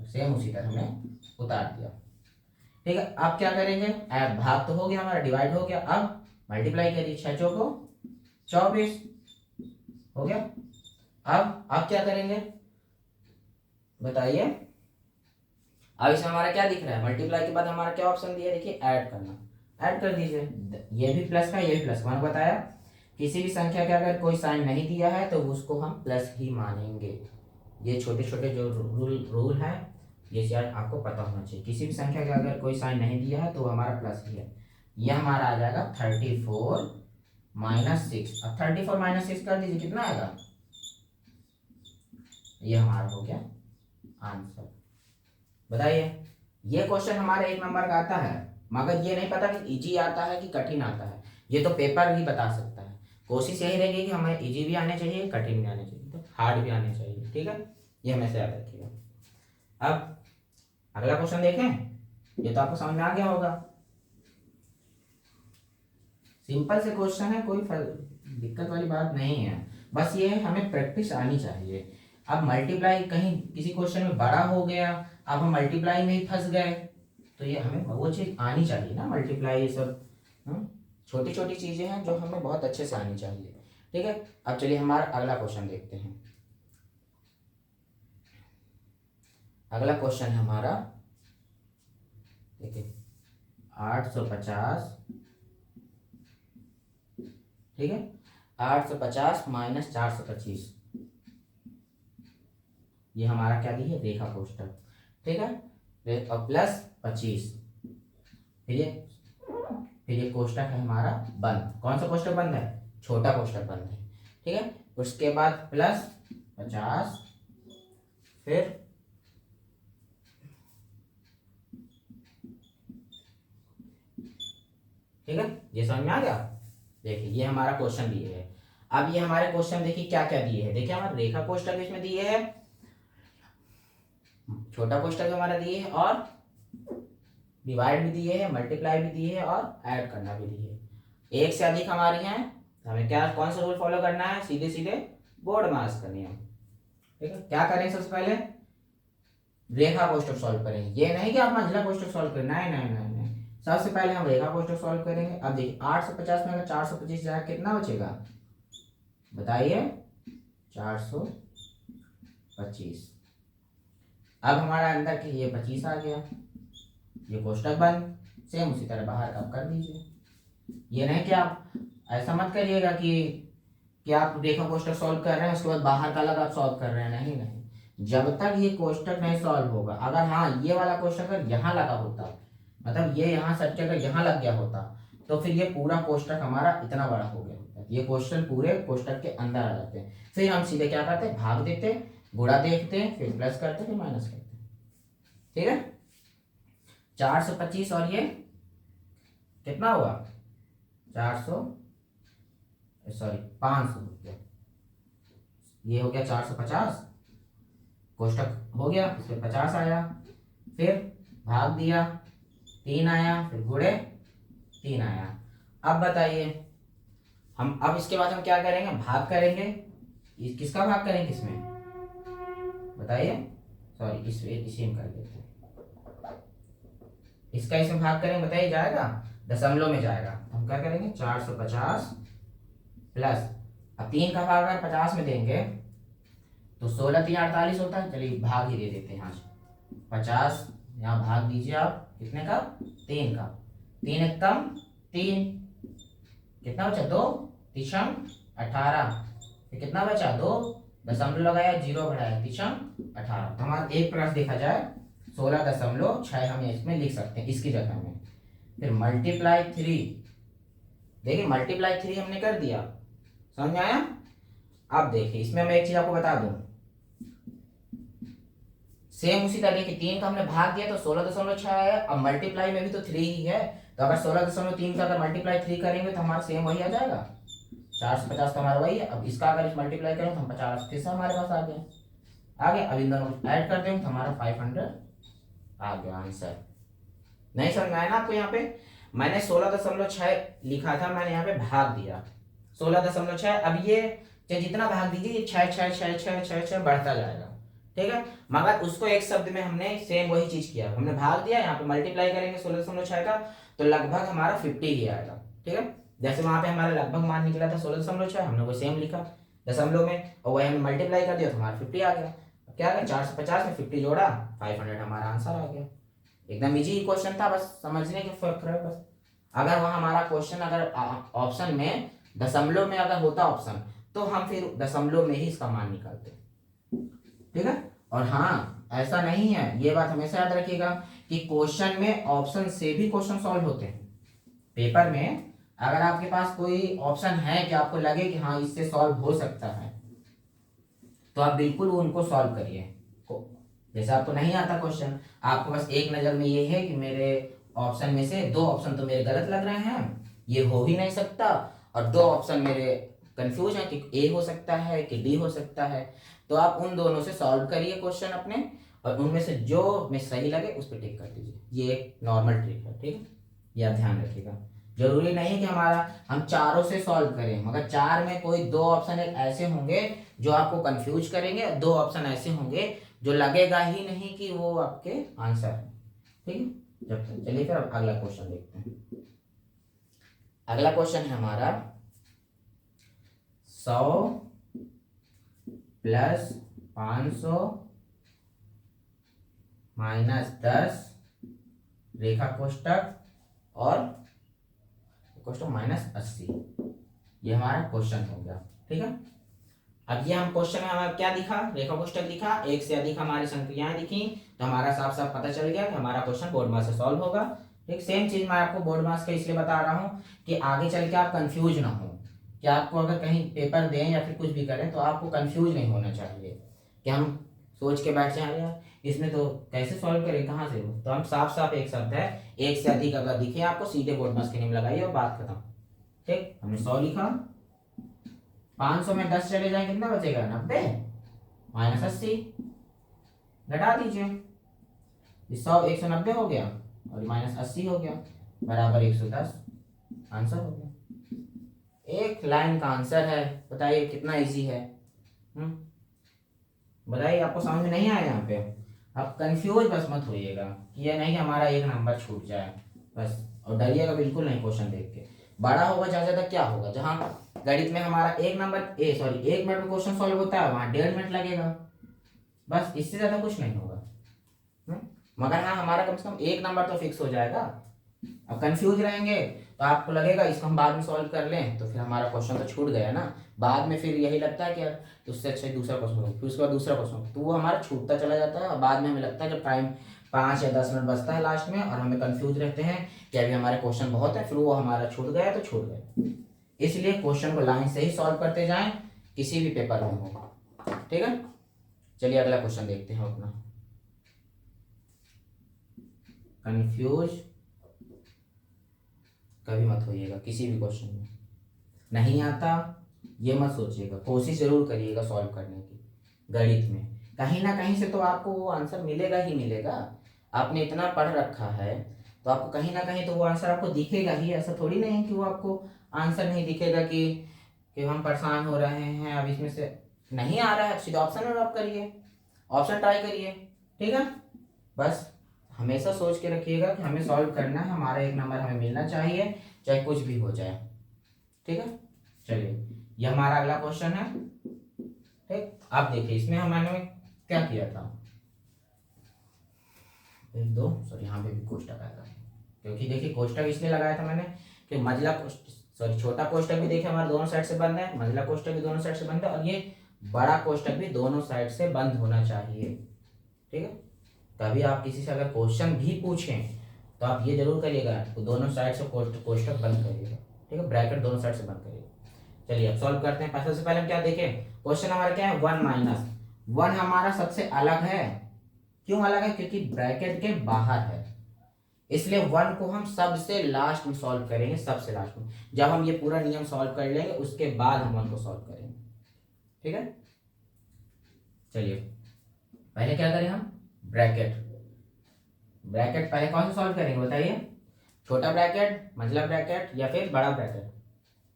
सेम उसी तरह हमने उतार दिया। ठीक है, अब क्या करेंगे, भाग तो हो गया हमारा, डिवाइड हो गया, अब मल्टीप्लाई करिए, 6 चौको 24 हो गया। अब क्या करेंगे बताइए, अब इसमें हमारा क्या दिख रहा है, मल्टीप्लाई के बाद हमारा क्या ऑप्शन दिया, देखिए ऐड करना, ऐड कर दीजिए, ये भी प्लस का ये भी प्लस का। मैंने बताया किसी भी संख्या का अगर कोई साइन नहीं दिया है तो उसको हम प्लस ही मानेंगे। ये छोटे छोटे जो रूल है, ये शायद आपको पता होना चाहिए। किसी भी संख्या का अगर कोई साइन नहीं दिया है तो हमारा प्लस ही है। यह हमारा आ जाएगा 34 माइनस 6। अब 34 माइनस 6 कर दीजिए, कितना आएगा, ये हमारा हो गया आंसर। बताइए, ये क्वेश्चन हमारे 1 नंबर का आता है, मगर ये नहीं पता कि इजी आता है कि कठिन आता है, ये तो पेपर ही बता सकता है। कोशिश यही रहेगी कि हमें इजी भी आने चाहिए, कठिन भी आने चाहिए, तो हार्ड भी आने चाहिए। ठीक है, ये हमेशा याद रखिएगा। अब अगला क्वेश्चन देखें, ये तो आपको समझ में आ गया होगा, सिंपल से क्वेश्चन है, कोई दिक्कत वाली बात नहीं है, बस ये हमें प्रैक्टिस आनी चाहिए। अब मल्टीप्लाई कहीं किसी क्वेश्चन में बड़ा हो गया, अब हम मल्टीप्लाई में ही फंस गए, तो ये हमें वो चीज आनी चाहिए ना, मल्टीप्लाई, ये सब छोटी छोटी चीजें हैं जो हमें बहुत अच्छे से आनी चाहिए। ठीक है, अब चलिए हमारा अगला क्वेश्चन देखते हैं। अगला क्वेश्चन है हमारा, देखिए 850, ठीक है, 850 माइनस 425, ये हमारा क्या दी है, रेखा कोष्टक। ठीक है, और प्लस 25, फिर ये कोष्टक है हमारा बंद। कौन सा कोष्टक बंद है, छोटा कोष्टक बंद है। ठीक है, उसके बाद प्लस 50, फिर ठीक है, ये समझ में आ गया। देखिए ये हमारा क्वेश्चन दिए है। अब ये हमारे क्वेश्चन देखिए क्या क्या दिए है। देखिए हमारे रेखा कोष्ठक इसमें दिए है, छोटा कोष्ठक हमारा दिए है, और डिवाइड भी दिए है, मल्टीप्लाई भी दिए है, और ऐड करना भी दिए है। एक से अधिक हमारी हैं, हमें क्या कौन सा रूल फॉलो करना है, सीधे सीधे बोर्ड मार्क्स करनी है। ठीक है, क्या करें सबसे पहले रेखा कोष्ठक सॉल्व करेंगे। ये नहीं कि आप मंझला कोष्ठक सॉल्व करें, नहीं नहीं नहीं नहीं, सबसे पहले हम रेखा कोष्ठक सॉल्व करेंगे। अब देखिए 850 में अगर 425 जाए कितना बचेगा बताइए, 425। अब हमारा अंदर के ये 25 आ गया, ये कोष्ठक बंद। सेम उसी तरह बाहर का कर दीजिए। ये नहीं कि आप ऐसा मत करिएगा कि आप रेखा कोष्ठक सॉल्व कर रहे हैं उसके बाद बाहर का अलग आप सॉल्व कर रहे हैं, नहीं नहीं, जब तक ये कोष्ठक नहीं सॉल्व होगा। अगर हाँ ये वाला कोष्ठक अगर यहाँ लगा होता, मतलब ये यहाँ सट के अगर यहाँ लग गया होता, तो फिर ये पूरा कोष्ठक हमारा इतना बड़ा हो गया होता। ये क्वेश्चन पूरे कोष्ठक के अंदर आ जाते हैं। फिर हम सीधे क्या करते हैं, भाग देते, गुणा देखते, फिर प्लस करते, फिर माइनस करते। ठीक है, 425 और ये कितना हुआ 500 रुपये, ये हो गया 450, कोष्ठक हो गया, इसमें 50 आया, फिर भाग दिया 3 आया, फिर गुणे 3 आया। अब बताइए हम, अब इसके बाद हम क्या करेंगे, भाग करेंगे। किसका भाग करेंगे किसमें बताइए, सॉरी इसी में कर देते हैं, इसका इसमें भाग करेंगे, बताइए जाएगा दशमलव में जाएगा। हम क्या करेंगे 450 प्लस, अब 3 का भाग अगर 50 में देंगे तो 16 3 48 होता है। चलिए भाग ही दे देते हैं यहाँ से, 50 यहाँ भाग दीजिए आप, कितने का 3 का, 3 एकम 3, कितना बचा 2 तिशम 18, फिर कितना बचा 2 दशमलव लगाया, 0 बढ़ाया, तिशम 18। तो हमारा एक प्रकार से देखा जाए 16.6 हम इसमें लिख सकते हैं इसकी जगह में। फिर मल्टीप्लाई 3, देखिए मल्टीप्लाई 3 हमने कर दिया, समझ में आया। अब देखिए इसमें मैं एक चीज आपको बता दूं, सेम उसी तरह देखिए 3 का हमने भाग दिया तो 16.6 है, अब मल्टीप्लाई में भी तो 3 ही है, तो अगर 16.3 का अगर मल्टीप्लाई 3 करेंगे तो हमारा सेम वही आ जाएगा, 450 तो हमारा वही है। अब इसका अगर मल्टीप्लाई करें तो हम 50 फिर से हमारे पास आ गए, अब इन दोनों को ऐड कर देंगे तो हमारा 500 आ गया आंसर। नहीं समझ में आया ना आपको, यहाँ पे मैंने 16.6 लिखा था, मैंने यहाँ पे भाग दिया 16.6। अब ये जितना भाग दीजिए ये 6 6 6 6 6 6 बढ़ता जाएगा। ठीक है, मगर उसको एक शब्द में हमने सेम वही चीज किया, हमने भाग दिया, यहाँ पे मल्टीप्लाई करेंगे 16.6 का तो लगभग हमारा 50 ही आएगा। ठीक है, जैसे वहां पे हमारा लगभग मान निकला था 16.6, हमने वो सेम लिखा दशमलव में, और वही हमने मल्टीप्लाई कर दिया तो हमारा 50 आ गया। क्या करें 450 में 50 जोड़ा 500, हमारा आंसर आ गया। एकदम इजी क्वेश्चन था, बस समझने के फर्क है बस। अगर वहां हमारा क्वेश्चन अगर ऑप्शन में दशमलव में अगर होता ऑप्शन, तो हम फिर दशमलव में ही इसका मान निकालते। ठीक है, और हाँ ऐसा नहीं है, ये बात हमेशा याद रखिएगा कि क्वेश्चन में ऑप्शन से भी क्वेश्चन सॉल्व होते हैं। पेपर में अगर आपके पास कोई ऑप्शन है कि आपको लगे कि हाँ इससे सॉल्व हो सकता है, तो आप बिल्कुल उनको सॉल्व करिए। जैसे आपको नहीं आता क्वेश्चन, आपको बस एक नजर में ये है कि मेरे ऑप्शन में से 2 ऑप्शन तो मेरे गलत लग रहे हैं, ये हो ही नहीं सकता, और 2 ऑप्शन मेरे कंफ्यूज है कि ए हो सकता है कि डी हो सकता है, तो आप उन दोनों से सॉल्व करिए क्वेश्चन अपने, और उनमें से जो में सही लगे उस पर टिक कर दीजिए। ये एक नॉर्मल ट्रिक है। ठीक है, ये आप ध्यान रखिएगा। जरूरी नहीं है कि हम चारों से सॉल्व करें, मगर 4 में कोई 2 ऑप्शन ऐसे होंगे जो आपको कंफ्यूज करेंगे, 2 ऑप्शन ऐसे होंगे जो लगेगा ही नहीं कि वो आपके आंसर है। ठीक है, जब तक चलिए फिर अगला क्वेश्चन देखते हैं। अगला क्वेश्चन है हमारा 100 प्लस 500 माइनस 10 रेखा कोष्ठक और कोष्ठक माइनस 80, ये हमारा क्वेश्चन हो गया। ठीक है, अब ये हम क्वेश्चन में हमारा क्या दिखा, रेखा कोष्ठक दिखा, एक से अधिक हमारी संख्याएं दिखी, तो हमारा साफ साफ पता चल गया कि हमारा क्वेश्चन बोर्ड मार्क्स से सॉल्व होगा। ठीक, सेम चीज मैं आपको बोर्ड मार्क्स का इसलिए बता रहा हूँ कि आगे चल के आप कंफ्यूज ना हो, कि आपको अगर कहीं पेपर दें या फिर कुछ भी करें तो आपको कंफ्यूज नहीं होना चाहिए कि हम सोच के बैठ जाए यार इसमें तो कैसे सॉल्व करें, कहाँ से? तो हम साफ साफ एक शब्द है, एक से अधिक अगर दिखे आपको सीधे बोर्ड में स्क्रीन लगाइए और बात खत्म। ठीक, हमने 100 लिखा, 500 में 10 चले जाए कितना बचेगा? 90 माइनस 80, घटा दीजिए, 100 190 हो गया और माइनस 80 हो गया, बराबर 110। आंसर हो गया, एक लाइन का आंसर है। बताइए कितना इजी है। बताइए, आपको समझ में नहीं आया यहाँ पे? आप कंफ्यूज बस मत होइएगा कि ये नहीं कि हमारा एक नंबर छूट जाए बस, और डरिएगा बिल्कुल नहीं क्वेश्चन देख के। बड़ा होगा ज्यादा क्या होगा, जहाँ गणित में हमारा एक मिनट में क्वेश्चन सॉल्व होता है वहां 1.5 मिनट लगेगा, बस इससे ज्यादा कुछ नहीं होगा। मगर हाँ, हमारा कम से कम एक नंबर तो फिक्स हो जाएगा। अब कंफ्यूज रहेंगे तो आपको लगेगा इसको हम बाद में सॉल्व कर लें, तो फिर हमारा क्वेश्चन तो छूट गया ना। बाद में फिर यही लगता है कि यार उससे अच्छा दूसरा क्वेश्चन हो, फिर उसके बाद दूसरा क्वेश्चन, तो वो हमारा छूटता चला जाता है। और बाद में हमें लगता है जब टाइम 5 या 10 मिनट बचता है लास्ट में और हमें कंफ्यूज रहते हैं कि अभी हमारे क्वेश्चन बहुत है, फिर वो हमारा छूट गया तो छूट गया। इसलिए क्वेश्चन को लाइन से ही सॉल्व करते जाएं, किसी भी पेपर में हो। ठीक है, चलिए अगला क्वेश्चन देखते हैं अपना। कंफ्यूज कभी मत होइएगा, किसी भी क्वेश्चन में नहीं आता ये मत सोचिएगा, कोशिश जरूर करिएगा सॉल्व करने की। गणित में कहीं ना कहीं से तो आपको वो आंसर मिलेगा ही मिलेगा। आपने इतना पढ़ रखा है तो आपको कहीं ना कहीं तो वो आंसर आपको दिखेगा ही। ऐसा थोड़ी नहीं है कि वो आपको आंसर नहीं दिखेगा कि हम परेशान हो रहे हैं अब इसमें से नहीं आ रहा है, सीधा ऑप्शन में ड्रॉप करिए, ऑप्शन ट्राई करिए। ठीक है, बस हमेशा सोच के रखिएगा कि हमें सॉल्व करना है, हमारा एक नंबर हमें मिलना चाहिए चाहे कुछ भी हो जाए। ठीक है, चलिए ये हमारा अगला क्वेश्चन है। ठीक, आप देखिए इसमें हमने क्या किया था, एक दो सॉरी यहाँ पे भी कोष्टक आएगा, क्योंकि देखिए कोष्टक इसलिए लगाया था मैंने कि मंझला कोष्टक छोटा कोष्टक भी देखिए हमारे दोनों साइड से बंद है, मंझला कोष्टक भी दोनों साइड से बंद है, और ये बड़ा कोष्टक भी दोनों साइड से बंद होना चाहिए। ठीक है, कभी आप किसी से अगर क्वेश्चन भी पूछें तो आप ये जरूर करिएगा तो दोनों साइड से कोष्टक बंद करिएगा। ठीक है, ब्रैकेट दोनों साइड से बंद करिएगा। चलिए अब सॉल्व करते हैं। सबसे पहले हम क्या देखें, क्वेश्चन हमारा क्या है, 1 माइनस 1 हमारा सबसे अलग है। क्यों अलग है? क्योंकि ब्रैकेट के बाहर है, इसलिए 1 को हम सबसे लास्ट में सॉल्व करेंगे, सबसे लास्ट में। जब हम ये पूरा नियम सॉल्व कर लेंगे उसके बाद हम 1 को सॉल्व करेंगे। ठीक है, चलिए पहले क्या करें हम, ब्रैकेट पहले कौन सा सॉल्व करेंगे बताइए, छोटा ब्रैकेट, मंझला ब्रैकेट या फिर बड़ा ब्रैकेट?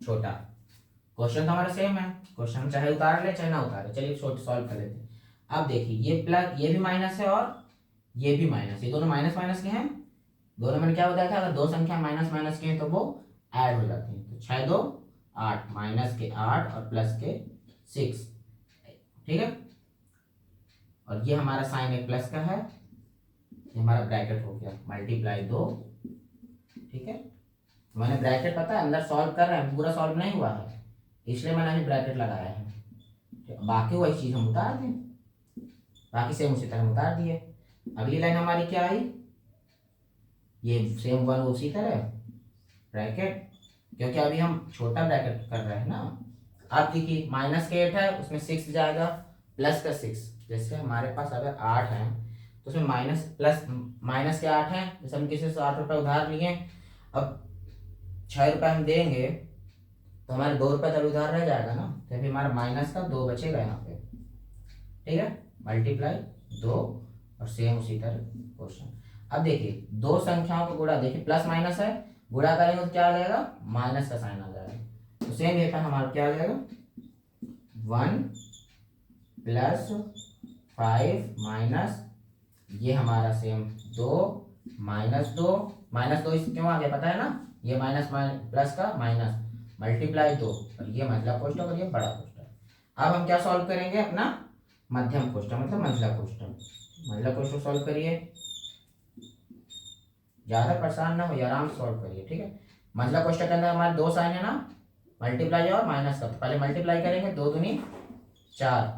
छोटा। क्वेश्चन तो हमारा सेम है, क्वेश्चन हम चाहे उतार ले चाहे ना उतारे। चलिए छोटे सॉल्व कर लेते हैं। अब देखिए ये प्लस, ये भी माइनस है और ये भी माइनस, ये दोनों माइनस माइनस के हैं। दोनों में क्या बताया था, अगर दो संख्या माइनस माइनस के हैं तो वो ऐड हो जाती हैं। तो 6 2 8, माइनस के 8 और प्लस के 6। ठीक है, और ये हमारा साइन एक प्लस का है, ये हमारा ब्रैकेट हो गया, मल्टीप्लाई 2। ठीक है, मैंने ब्रैकेट पता है अंदर सॉल्व कर रहे हैं, पूरा सॉल्व नहीं हुआ है इसलिए मैंने अभी ब्रैकेट लगाया है। बाकी वही चीज हम उतार दें, बाकी सेम उसी तरह उतार दिए। अगली लाइन हमारी क्या आई, ये सेम 1 उसी तरह ब्रैकेट, क्योंकि अभी हम छोटा ब्रैकेट कर रहे हैं ना। अब देखिए माइनस के 8 है, उसमें 6 जाएगा, प्लस का 6। जैसे हमारे पास अगर 8 है तो उसमें माइनस के 8 है, जैसे हम किसी से 8 रुपये उधार लिए, अब 6 रुपये हम देंगे तो हमारे 2 रुपये तक उधार रह जाएगा ना, तो अभी हमारा माइनस का 2 बचेगा यहाँ पे। ठीक है, मल्टीप्लाई 2 और सेम उसी तरह क्वेश्चन। अब देखिए दो संख्याओं का गुणा, देखिए प्लस माइनस है, गुणा करेंगे तो क्या आ जाएगा, माइनस का साइन आ जाएगा। तो सेम ये हमारा क्या आ जाएगा, 1 प्लस 5 माइनस, ये हमारा सेम 2 माइनस 2, माइनस 2 क्यों आ गया पता है ना, ये माइनस प्लस का माइनस, मल्टीप्लाई 2, और ये मंझला कोष्टक और ये बड़ा कोष्टक। अब हम क्या सॉल्व करेंगे, अपना मध्यम कोष्टक मतलब मंझला कोष्टक। मंझला कोष्टक सॉल्व करिए, ज्यादा परेशान ना हो, आराम से सॉल्व करिए। ठीक है, मंझला कोष्टक के अंदर हमारे 2 साइन है ना, मल्टीप्लाई और माइनस का। तो पहले मल्टीप्लाई करेंगे, 2 दूनी 4,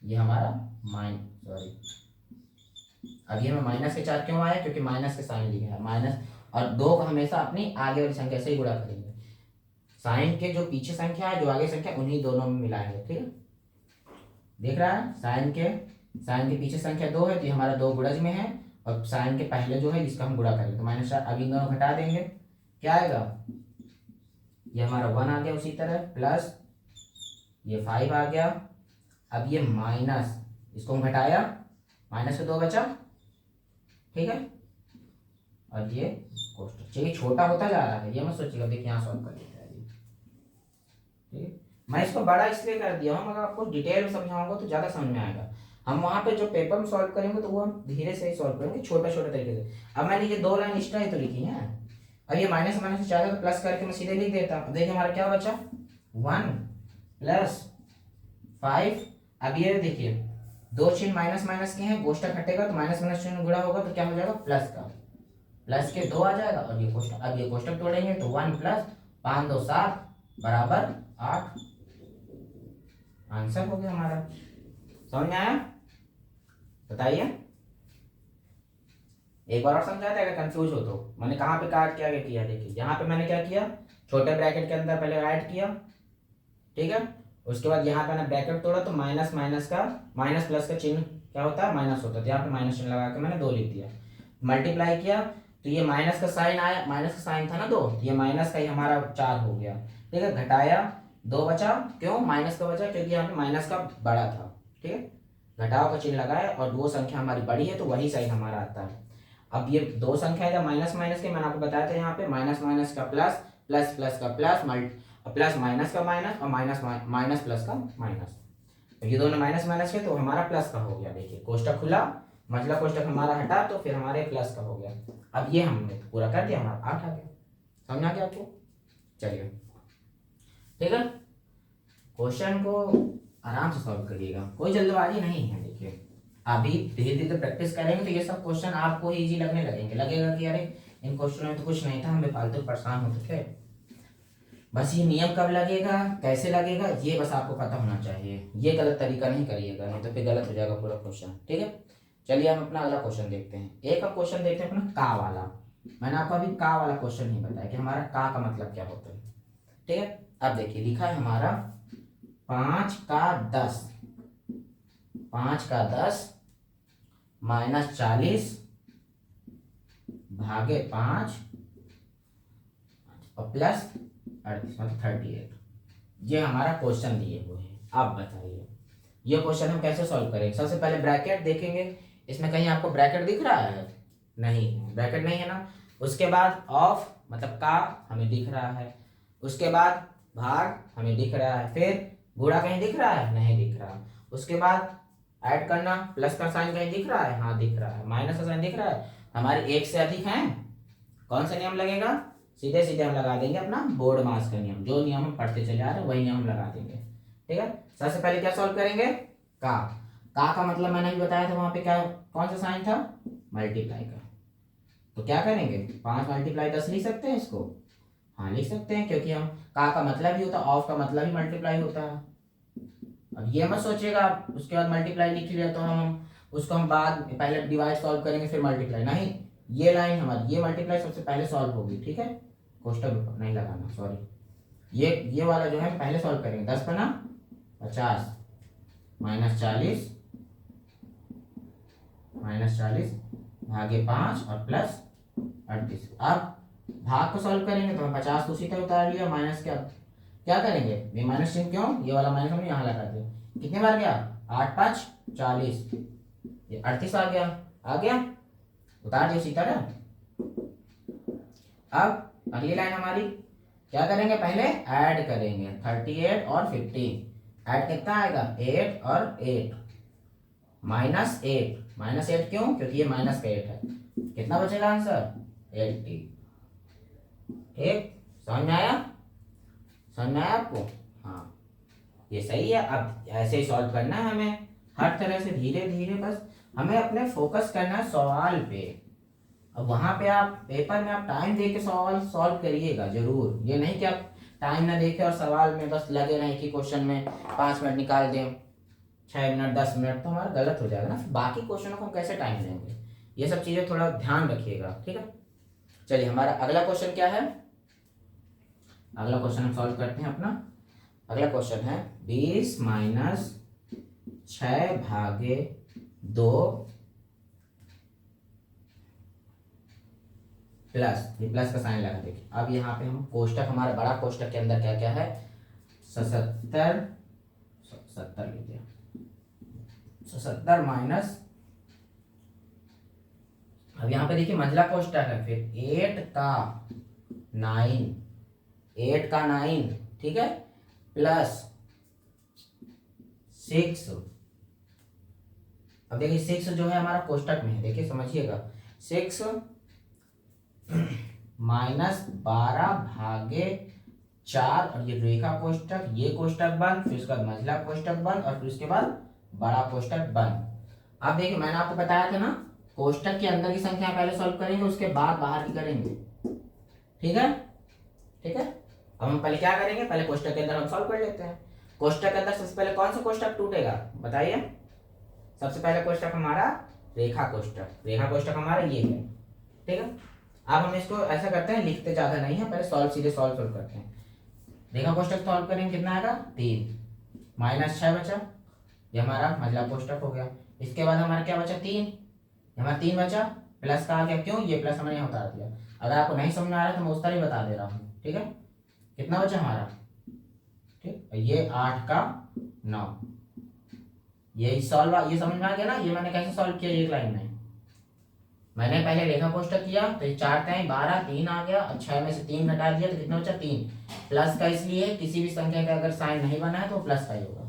ये हमारा अब ये में माइनस के 4 क्यों आया, क्योंकि माइनस के साइन लिखे है, माइनस और 2 को हमेशा अपनी आगे वाली संख्या से ही गुणा करेंगे। साइन के जो पीछे संख्या है, जो आगे संख्या, उन्हीं दोनों में मिलाएंगे। ठीक है, देख रहा है, साइन के साइन के पीछे संख्या 2 है तो ये हमारा 2 गुणज में है, और साइन के पहले जो है जिसका हम गुणा करेंगे तो -4। अब इन दोनों घटा देंगे, क्या आएगा, ये हमारा 1 आ गया, उसी तरह प्लस ये 5 आ गया। अब ये माइनस, इसको हम घटाया, माइनस का 2 बचा, ठीक है, और ये कोष्टक। चलिए छोटा होता जा रहा है, ये मत सोचिएगा, देखिए यहाँ सॉल्व कर लेते हैं, ठीक है। मैं इसको बड़ा इसलिए कर दिया हूँ, मगर आपको डिटेल में समझाऊंगा तो ज़्यादा समझ में आएगा। हम वहाँ पे जो पेपर में सॉल्व करेंगे तो वो हम धीरे से ही सॉल्व करेंगे, छोटा छोटा तरीके से। अब मैंने ये 2 लाइन एक्स्ट्रा ही तो लिखी है, अब ये माइनस माइनस से चाहे तो प्लस करके मैं सीधे लिख देता हूँ। देखिए हमारा क्या बचा, 1 + 5। अब ये देखिए 2 चिन्ह माइनस माइनस के हैं, कोष्टक हटेगा तो माइनस माइनस चिन्ह गुणा होगा तो क्या हो जाएगा, प्लस का, प्लस के 2 आ जाएगा, और ये कोष्टक, अब ये कोष्टक तोड़ेंगे तो 1 + 5 2 7 बराबर 8। आंसर हो गया हमारा। समझ में आया, बताइए। एक बार और समझा था, अगर कंफ्यूज हो तो। मैंने कहाँ पे काट क्या किया, देखिए यहाँ पे मैंने क्या किया, छोटे ब्रैकेट के अंदर पहले ऐड किया, ठीक है, उसके बाद यहाँ पे मैंने ब्रैकेट तोड़ा तो माइनस माइनस का, माइनस प्लस का चिन्ह क्या होता है, माइनस होता है, तो यहाँ पे माइनस चिन्ह लगा के मैंने 2 लिख दिया। मल्टीप्लाई किया तो ये माइनस का साइन आया, माइनस का साइन था ना 2, ये माइनस का ही हमारा 4 हो गया, ठीक है। घटाया 2 बचा, क्यों माइनस का बचा, क्योंकि यहाँ पे माइनस का बड़ा था, ठीक है। घटाव का चिन्ह लगाया और वो संख्या हमारी बड़ी है तो वही साइन हमारा आता है। अब ये 2 संख्या है माइनस माइनस के, मैंने आपको बताया था यहाँ पे माइनस माइनस का प्लस, प्लस प्लस का प्लस, प्लस माइनस का माइनस, और माइनस माइनस प्लस का माइनस। तो ये दोनों माइनस माइनस के, तो हमारा प्लस का हो गया। देखिए कोष्टक खुला, मतलब कोष्टक हमारा हटा तो फिर हमारे प्लस का हो गया। अब ये हमने पूरा कर दिया, हमारा 8 आ गया। समझ आ गया आपको, चलिए ठीक है। क्वेश्चन को आराम से सॉल्व करिएगा, कोई जल्दबाजी नहीं है। देखिए अभी धीरे धीरे प्रैक्टिस करेंगे तो ये सब क्वेश्चन आपको ही इजी लगने लगेंगे, लगेगा कि अरे इन क्वेश्चनों में तो कुछ नहीं था, हमें फालतू परेशान होते थे। बस ये नियम कब लगेगा, कैसे लगेगा, ये बस आपको पता होना चाहिए। ये गलत तरीका नहीं करिएगा, नहीं तो फिर गलत हो जाएगा पूरा क्वेश्चन, ठीक है। चलिए हम अपना अगला क्वेश्चन देखते हैं। एक अब क्वेश्चन देखते हैं अपना का वाला। मैंने आपको अभी का वाला क्वेश्चन नहीं बताया कि हमारा का मतलब क्या होता है, ठीक है। अब देखिए लिखा है हमारा 5 का 10, 5 का 10 -40 भागे 5 और प्लस 38 मतलब 38। ये हमारा क्वेश्चन दिए हुए हैं। आप बताइए ये क्वेश्चन हम कैसे सॉल्व करेंगे। सबसे पहले ब्रैकेट देखेंगे, इसमें कहीं आपको ब्रैकेट दिख रहा है, नहीं ब्रैकेट नहीं है ना। उसके बाद ऑफ मतलब का हमें दिख रहा है, उसके बाद भाग हमें दिख रहा है, फिर गुणा कहीं दिख रहा है, नहीं दिख रहा। उसके बाद ऐड करना, प्लस का साइन कहीं दिख रहा है, हाँ दिख रहा है। माइनस का साइन दिख रहा है, हमारे 1 से अधिक हैं, कौन सा नियम लगेगा, सीधे सीधे हम लगा देंगे अपना बोर्ड मास का नियम। जो नियम हम पढ़ते चले आ रहे हैं वही नियम हम लगा देंगे, ठीक है। सबसे पहले क्या सॉल्व करेंगे, का मतलब मैंने भी बताया था वहां पे क्या, कौन सा साइन था, मल्टीप्लाई का। तो क्या करेंगे, 5 × 10 लिख सकते हैं इसको, हाँ लिख सकते हैं, क्योंकि हम का मतलब ही होता है, ऑफ का मतलब ही मल्टीप्लाई होता है। अब ये मत सोचिएगा आप उसके बाद मल्टीप्लाई लिख लिया तो हम उसको हम बाद पहले डिवाइड सॉल्व करेंगे फिर मल्टीप्लाई, नहीं। ये लाइन हमारी ये मल्टीप्लाई सबसे पहले सॉल्व होगी, ठीक है। कोष्टक नहीं लगाना, सॉरी। ये वाला जो है पहले सॉल्व करेंगे। 10 बना 50 -40 भागे 5 और प्लस 38। अब भाग को सॉल्व करेंगे तो हम 50 को सीधे उतार लिया, माइनस क्या करेंगे, ये माइनस चिन्ह क्यों, ये वाला माइनस हमने यहाँ लगा दिया। कितने बार गया, 8 5 40, ये 38 आ गया, उतार दिया सीधा ना। अब अगली लाइन हमारी क्या करेंगे, पहले ऐड करेंगे 38 और 15। ऐड कितना आएगा, 8 और 8 -8 क्यों, क्योंकि ये माइनस का 8 है। कितना बचेगा आंसर, 80। ठीक, समझ में आया आपको, हाँ ये सही है। अब ऐसे ही सॉल्व करना है हमें, हर तरह से धीरे धीरे, बस हमें अपने फोकस करना है सवाल पे। अब वहां पे आप पेपर में आप टाइम दे के सवाल सॉल्व करिएगा जरूर, ये नहीं कि आप टाइम ना देखे और सवाल में बस लगे रहे कि क्वेश्चन में 5 मिनट निकाल दें, 6 मिनट 10 मिनट, तो हमारा गलत हो जाएगा ना। बाकी क्वेश्चनों को हम कैसे टाइम देंगे, ये सब चीजें थोड़ा ध्यान रखिएगा, ठीक है। चलिए हमारा अगला क्वेश्चन क्या है, अगला क्वेश्चन हम सॉल्व करते हैं अपना। अगला क्वेश्चन है 20 - 6 भागे 2 प्लस, ये प्लस का साइन लगा देखिए। अब यहाँ पे हम कोष्टक, हमारा बड़ा कोष्टक के अंदर क्या क्या है, 77 लिख दिया, 77 माइनस, अब यहाँ पे देखिए मंझला कोष्टक है, फिर 8 का 9, ठीक है, प्लस 6। अब देखिए 6 जो है हमारा कोष्टक में है, देखिए समझिएगा, 6 माइनस 12 भागे 4, और ये रेखा कोष्टक, ये कोष्टक बंद, फिर उसके बाद मंझला कोष्टक बंद, और फिर उसके बाद बड़ा कोष्टक बंद। अब देखिए मैंने आपको बताया था ना, कोष्टक के अंदर की संख्या पहले सॉल्व करेंगे, उसके बाद बाहर की करेंगे, ठीक है, ठीक है। अब हम पहले क्या करेंगे, पहले कोष्टक के अंदर हम सॉल्व कर लेते हैं। कोष्टक के अंदर सबसे पहले कौन सा कोष्टक टूटेगा बताइए, सबसे पहले कोष्टक हमारा रेखा कोष्टक, रेखा कोष्टक हमारा ये है, ठीक है। अब हम इसको ऐसा करते हैं, लिखते ज्यादा नहीं है, पहले सीधे सॉल्व करते हैं। रेखा कोष्टक सॉल्व करेंगे, कितना आएगा 3 माइनस 6 बचा, ये हमारा मंझला कोष्टक हो गया। इसके बाद हमारा क्या बचा 3, हमारा 3 बचा, प्लस का आ गया, क्यों, ये प्लस हमने यहाँ उतार दिया। अगर आपको नहीं समझ में आ रहा है तो मैं उस तरह ही बता दे रहा हूँ, ठीक है। कितना बचा हमारा, ठीक, ये 8 का 9, ये सॉल्व, ये समझ में आ गया ना, ये मैंने कैसे सॉल्व किया, एक लाइन में मैंने पहले रेखा कोष्टक किया, तो ये 4 3 12, 3 आ गया, और 6 में से 3 घटा दिया तो कितना बचा 3, प्लस का, इसलिए किसी भी संख्या का अगर साइन नहीं बना है तो प्लस का ही होगा।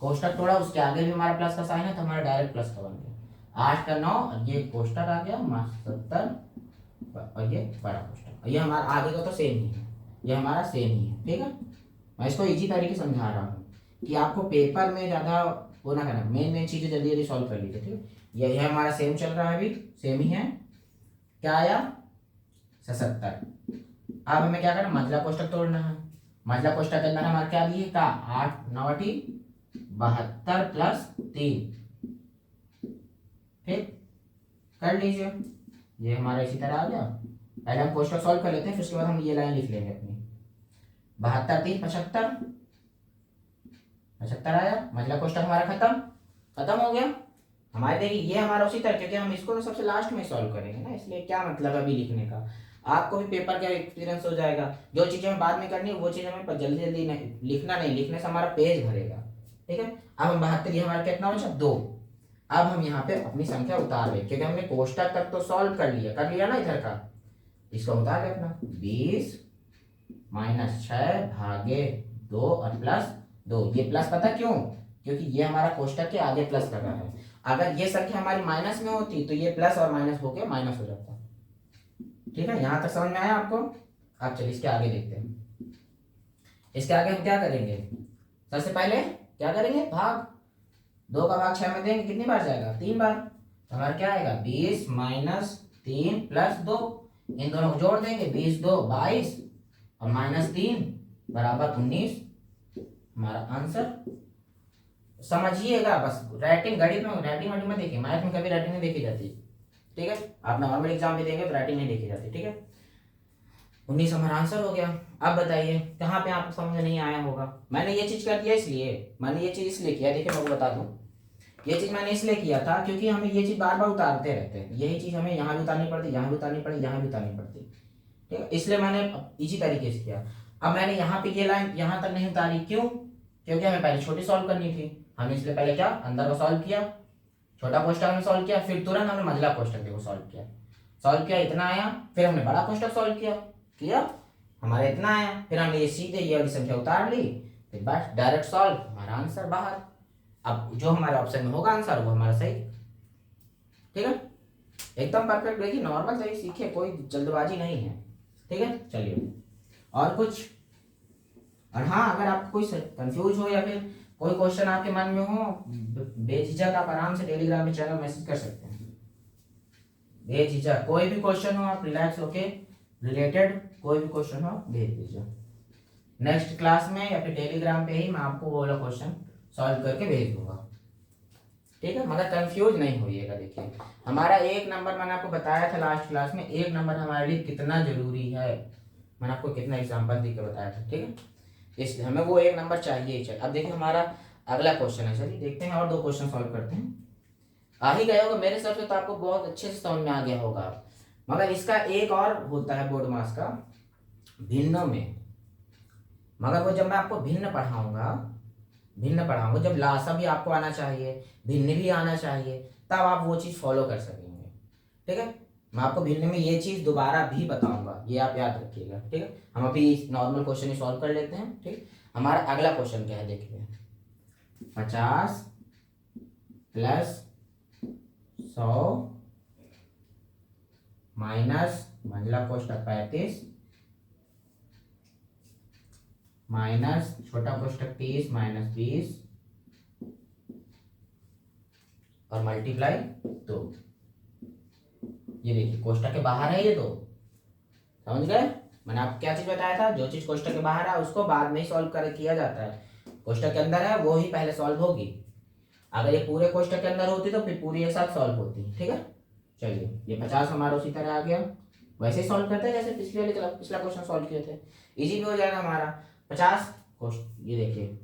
कोष्टक तोड़ा, उसके आगे भी हमारा प्लस का साइन है, तो हमारा डायरेक्ट प्लस का बन गया, 8 का 9, और ये कोष्टक आ गया 70, और ये बड़ा कोष्टक, ये हमारा आगे का तो सेम ही है, ये हमारा सेम ही है, ठीक है। मैं इसको इजी तरीके से समझा रहा हूँ कि आपको पेपर में ज़्यादा वो ना करना, मेन चीज़ें जल्दी जल्दी सॉल्व कर लीजिए, ठीक है। ये हमारा सेम चल रहा है, अभी सेम ही है, क्या आया 77। अब हमें क्या करना, मंझला कोष्टक तोड़ना है। मंझला कोष्टक के अंदर हमारा क्या दिए का, 8 9 72 प्लस 3, ठीक, कर लीजिए, ये हमारा इसी तरह आ गया। पहले हम कोष्टक सॉल्व कर लेते हैं, फिर उसके बाद हम ये लाइन लिख लेंगे अपनी, 72 3 75 आया, मंझला कोष्टक हमारा खत्म हो गया। हमारे देखिए ये हमारा उसी तरह, क्योंकि हम इसको तो सबसे लास्ट में सॉल्व करेंगे ना, इसलिए क्या मतलब अभी लिखने का, आपको भी पेपर का एक्सपीरियंस हो जाएगा। जो चीज़ें हमें बाद में करनी है वो चीज़ हमें जल्दी जल्दी नहीं लिखना, नहीं लिखने से हमारा पेज भरेगा, ठीक है। अब हम 72, ये हमारा कितना बचा 2। अब हम यहाँ पे अपनी संख्या उतार ले, क्योंकि हमने कोष्टक तक तो सॉल्व कर लिया ना इधर का, इसको उतार ले अपना, 20 माइनस 6 भागे 2 और प्लस 2, ये प्लस पता क्यों, क्योंकि ये हमारा कोष्टक के आगे प्लस लगा है। अगर ये संख्या हमारी माइनस में होती तो ये प्लस और माइनस होके माइनस हो जाता, ठीक है। यहां तक समझ में आया आपको। अब चलिए इसके आगे देखते हैं, इसके आगे हम क्या करेंगे, सबसे पहले क्या करेंगे, भाग, 2 का भाग 6 में देंगे, कितनी बार जाएगा 3 बार, तो हमारा क्या आएगा 20 माइनस 3 प्लस 2, इन दोनों को जोड़ देंगे, 20 2 22 और माइनस 3 बराबर 19, हमारा आंसर। समझिएगा बस, राइटिंग गणित में राइटिंग वाइटिंग में देखिए, मैथ में कभी राइटिंग नहीं देखी जाती, ठीक है। आप नॉर्मल एग्जाम भी देंगे तो राइटिंग नहीं देखी जाती, ठीक है। 19 हमारा आंसर हो गया। अब बताइए कहाँ पे आपको समझ नहीं आया होगा, मैंने ये चीज कर दिया, इसलिए मैंने ये चीज इसलिए किया, देखिए मैं आपको बता दूं, ये चीज मैंने इसलिए किया था क्योंकि हमें ये चीज बार बार उतारते रहते हैं, यही चीज हमें यहाँ भी उतारनी पड़ती, यहाँ भी उतारनी पड़ती, यहाँ भी उतारनी पड़ती, ठीक है, इसलिए मैंने इजी तरीके से किया। अब मैंने यहाँ पे ये लाइन यहाँ तक नहीं उतारी, क्यों, क्योंकि हमें पहले छोटी सॉल्व करनी थी, हमने इसलिए पहले क्या अंदर को सॉल्व किया, छोटा कोष्टक हमने सॉल्व किया, फिर तुरंत हमने मंझला कोष्टक देखो सॉल्व किया, इतना आया, फिर हमने बड़ा कोष्टक सॉल्व किया हमारा इतना आया, फिर हमने ये सीधे ये वाली संख्या उतार ली, फिर बस डायरेक्ट सॉल्व, हमारा आंसर बाहर। अब जो हमारे ऑप्शन में होगा आंसर वो हमारा सही, ठीक है, एकदम परफेक्ट। देखिए नॉर्मल सही सीखे, कोई जल्दबाजी नहीं है, ठीक है। चलिए और कुछ, और हाँ अगर आपको कोई कंफ्यूज हो या फिर कोई क्वेश्चन आपके मन में हो, बेझिझक आप आराम से टेलीग्राम में चैनल मैसेज कर सकते हैं, बेझिझक कोई भी क्वेश्चन हो आप रिलैक्स होके रिलेटेड कोई भी क्वेश्चन हो भेज दीजिए, नेक्स्ट क्लास में या फिर टेलीग्राम पे ही मैं आपको वो वाला क्वेश्चन सॉल्व करके भेज दूंगा, ठीक है। मगर कंफ्यूज नहीं होइएगा। देखिए हमारा 1 नंबर मैंने आपको बताया था लास्ट क्लास में, 1 नंबर हमारे लिए कितना जरूरी है, मैंने आपको कितना एग्जाम्पल देकर बताया था, ठीक है, इसलिए हमें वो 1 नंबर चाहिए ही चाहिए। अब देखिए हमारा अगला क्वेश्चन है, चलिए देखते हैं और 2 क्वेश्चन सॉल्व करते हैं। आ ही गया होगा मेरे हिसाब से, तो आपको बहुत अच्छे से समझ में आ गया होगा। मगर इसका एक और होता है बोर्ड मास का, भिन्नों में, मगर वो जब मैं आपको भिन्न पढ़ाऊंगा, जब लासा भी आपको आना चाहिए, भिन्न भी आना चाहिए, तब आप वो चीज़ फॉलो कर सकेंगे। ठीक है, मैं आपको भिन्न में ये चीज़ दोबारा भी बताऊंगा, ये आप याद रखिएगा। ठीक है, हम अभी नॉर्मल क्वेश्चन ही सॉल्व कर लेते हैं। ठीक, हमारा अगला क्वेश्चन क्या है देखिए, 50 प्लस 100 माइनस मंझला कोष्टक 35 माइनस छोटा कोष्टक 30 माइनस 20 और मल्टीप्लाई 2। ये देखिए कोष्टक के बाहर है ये तो, समझ गए? मैंने आपको क्या चीज बताया था, जो चीज कोष्टक के बाहर है उसको बाद में ही सॉल्व कर किया जाता है, कोष्टक के अंदर है वो ही पहले सॉल्व होगी। अगर ये पूरे कोष्टक के अंदर होती तो फिर पूरी एक साथ सॉल्व होती। ठीक है, चलिए ये 50 हमारा उसी तरह आ गया, वैसे ही सॉल्व करते हैं जैसे पिछला क्वेश्चन सॉल्व किए थे, इजी भी हो जाएगा हमारा। 50 ये देखिए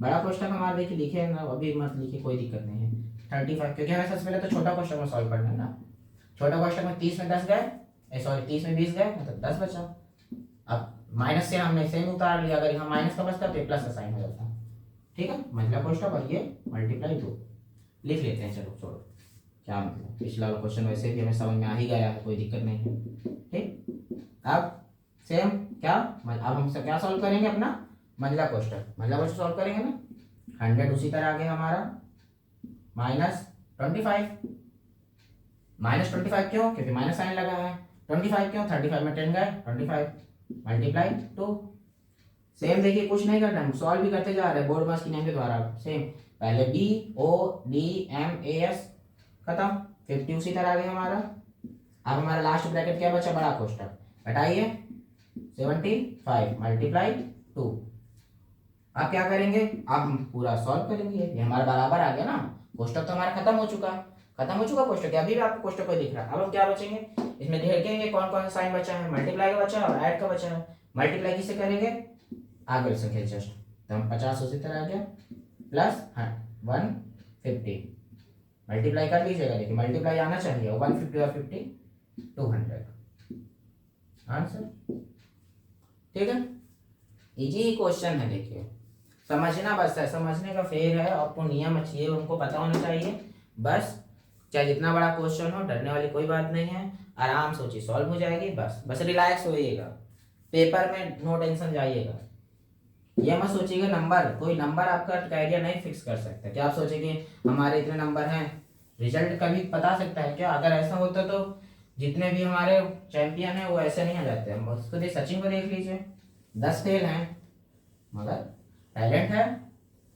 बड़ा क्वेश्चन हमारा देखिए लिखे है ना, अभी मत लिखिए कोई दिक्कत नहीं है। 35, क्योंकि हमें सबसे पहले तो छोटा क्वेश्चन में सॉल्व करना है ना। छोटा क्वेश्चन में 30 में 10 गए, सॉरी 30 में 20 गए, मतलब 10 बचा। अब माइनस से हमने सेम उतार लिया, अगर यहाँ माइनस का बचता तो प्लस का साइन हो जाता। ठीक है, मतलब क्वेश्चन और ये मल्टीप्लाई 2 लिख लेते हैं। चलो छोड़ो, क्या मतलब पिछला क्वेश्चन वैसे भी हमें समझ में आ ही गया है, कोई दिक्कत नहीं है। ठीक, अब सेम क्या, अब हम सब क्या सॉल्व करेंगे अपना मंझला क्वेश्चन सॉल्व करेंगे ना। 100 उसी तरह आ गया हमारा, माइनस 25, माइनस 25 क्यों, क्योंकि माइनस साइन लगा है। 25 क्यों, 35 में 10 गए, 25 मल्टीप्लाई 2। सेम देखिए कुछ नहीं करना है, सॉल्व भी करते जा रहे हैं बोर्ड मास की नेम के द्वारा। सेम पहले B O D M A S खत्म, 50 उसी तरह आ गया हमारा। अब हमारा लास्ट ब्रैकेट क्या बचा, बड़ा कोष्टक, हटाइए 75 मल्टीप्लाई 2। अब क्या करेंगे, अब हम पूरा सॉल्व करेंगे, ये हमारा बराबर आ गया ना। कोष्टक तो हमारा खत्म हो चुका कोष्टक, अभी भी आपको कोष्टक कोई दिख रहा है। अब हम क्या बचेंगे, इसमें देखेंगे कौन कौन सा साइन बचा है, मल्टीप्लाई का बचा है और ऐड का बचा है। मल्टीप्लाई किससे करेंगे, आगे संख्या जस्ट, तो हम 50 उसी तरह आ गया प्लस 150 मल्टीप्लाई कर लीजिएगा, देखिए मल्टीप्लाई आना चाहिए, 150 और 50 200 आंसर। ठीक है, इजी क्वेश्चन है, देखिए समझना बस है, समझने का फेर है, आपको नियम चाहिए उनको पता होना चाहिए बस। चाहे जितना बड़ा क्वेश्चन हो, डरने वाली कोई बात नहीं है, आराम से चीज सॉल्व हो जाएगी। बस रिलैक्स होइएगा, पेपर में नो टेंशन जाइएगा। ये मत सोचिएगा नंबर, कोई नंबर आपका क्राइटेरिया नहीं फिक्स कर सकता। क्या आप सोचेंगे हमारे इतने नंबर हैं, रिजल्ट कभी बता सकता है क्या? अगर ऐसा होता तो जितने भी हमारे चैंपियन हैं वो ऐसे नहीं आ जाते। हम उसको देख, सचिन को देख लीजिए, 10 फेल हैं मगर टैलेंट है।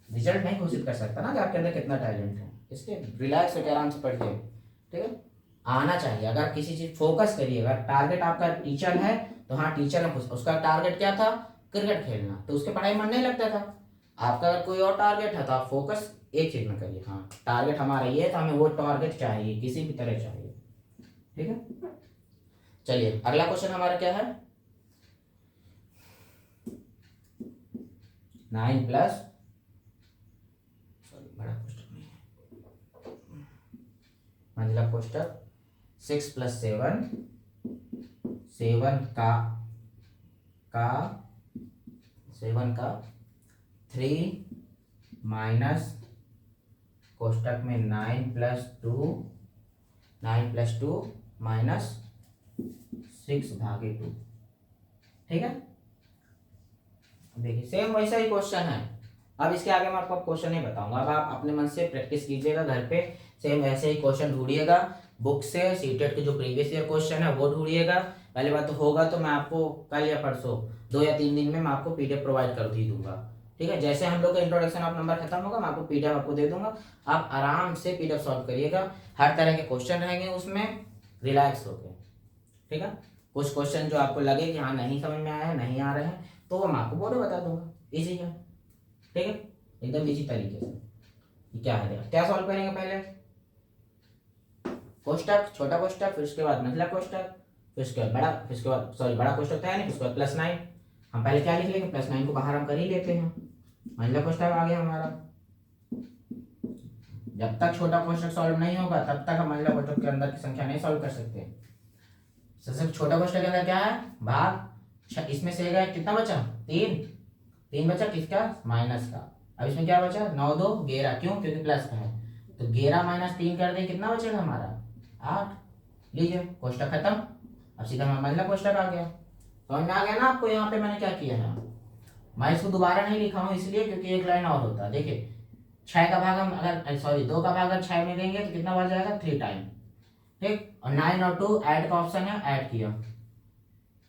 रिजल्ट नहीं घोषित कर सकता ना कि आपके अंदर कितना टैलेंट है, इसलिए रिलैक्स होकर आराम से पढ़िए। ठीक है, आना चाहिए। अगर किसी चीज फोकस करिए, अगर टारगेट आपका टीचर है तो हाँ टीचर है, उसका टारगेट क्या था, क्रिकेट खेलना, तो उसके पढ़ाई मन नहीं लगता था। आपका अगर कोई और टारगेट है तो आप फोकस एक चीज में करिए, हाँ टारगेट हमारा ये है तो हमें वो टारगेट चाहिए, किसी भी तरह चाहिए। ठीक है, चलिए अगला क्वेश्चन हमारा क्या है, 9 प्लस, सॉरी बड़ा कोष्टक नहीं है, मंझला कोष्टक 6 प्लस 7 7 का 3 माइनस कोष्टक में 9 प्लस 2 माइनस 6 भागे 2। ठीक है, देखिए सेम वैसा ही क्वेश्चन है। अब इसके आगे मैं आपको क्वेश्चन नहीं बताऊंगा, अब आप अपने मन से प्रैक्टिस कीजिएगा घर पे, सेम वैसे ही क्वेश्चन ढूंढिएगा बुक से, सीटेट के जो प्रीवियस ईयर क्वेश्चन है वो ढूंढिएगा। पहली बात तो होगा तो मैं आपको कल या परसों 2 या 3 दिन में मैं आपको पीडीएफ प्रोवाइड कर ही दूंगा। ठीक है, जैसे हम लोग का इंट्रोडक्शन ऑफ नंबर खत्म होगा मैं आपको पीडीएफ आपको दे दूंगा, आप आराम से पीडीएफ सॉल्व करिएगा। हर तरह के क्वेश्चन रहेंगे उसमें, रिलैक्स होकर। ठीक है, कुछ क्वेश्चन जो आपको लगे कि हाँ नहीं समझ में आया है, नहीं आ रहे हैं, तो वो मैं आपको बोर्ड बता दूंगा, इजी है। ठीक है, एकदम इजी तरीके से। क्या है, क्या सॉल्व करेंगे, पहले कोष्टक, छोटा कोष्टक, फिर उसके बाद मंझला कोष्टक, फिर उसके बाद बड़ा, फिर उसके बाद सॉरी बड़ा कोष्टक था नहीं, फिर उसके बाद +9। हम पहले क्या लिख लेंगे, +9 को बाहर हम कर ही लेते हैं, मंझला कोष्टक आ गया हमारा। जब तक छोटा कोष्टक सॉल्व नहीं होगा तब तक हम मंझला कोष्टक के अंदर की संख्या नहीं सॉल्व कर सकते। सबसे छोटा कोष्टक के अंदर क्या है, भाग, इसमें से गए कितना बचा, 3 बचा किसका, माइनस का। अब इसमें क्या बचा, 9 2 11, क्यों, क्योंकि प्लस का है, तो 11 माइनस 3 कर दे, कितना बचेगा हमारा, 8। लीजिए कोष्टक खत्म। अब सीधा हमारा मंझला कोष्टक आ गया। समझ में आ गया ना आपको। यहाँ पे मैंने क्या किया है, मैं इसको दोबारा नहीं लिखा हूँ इसलिए क्योंकि एक लाइन और होता है। देखिए 6 का भाग हम अगर सॉरी 2 का भाग अगर 6 में देंगे तो कितना बढ़ जाएगा, 3 टाइम, ठीक। और 9 और 2 ऐड का ऑप्शन है, ऐड किया,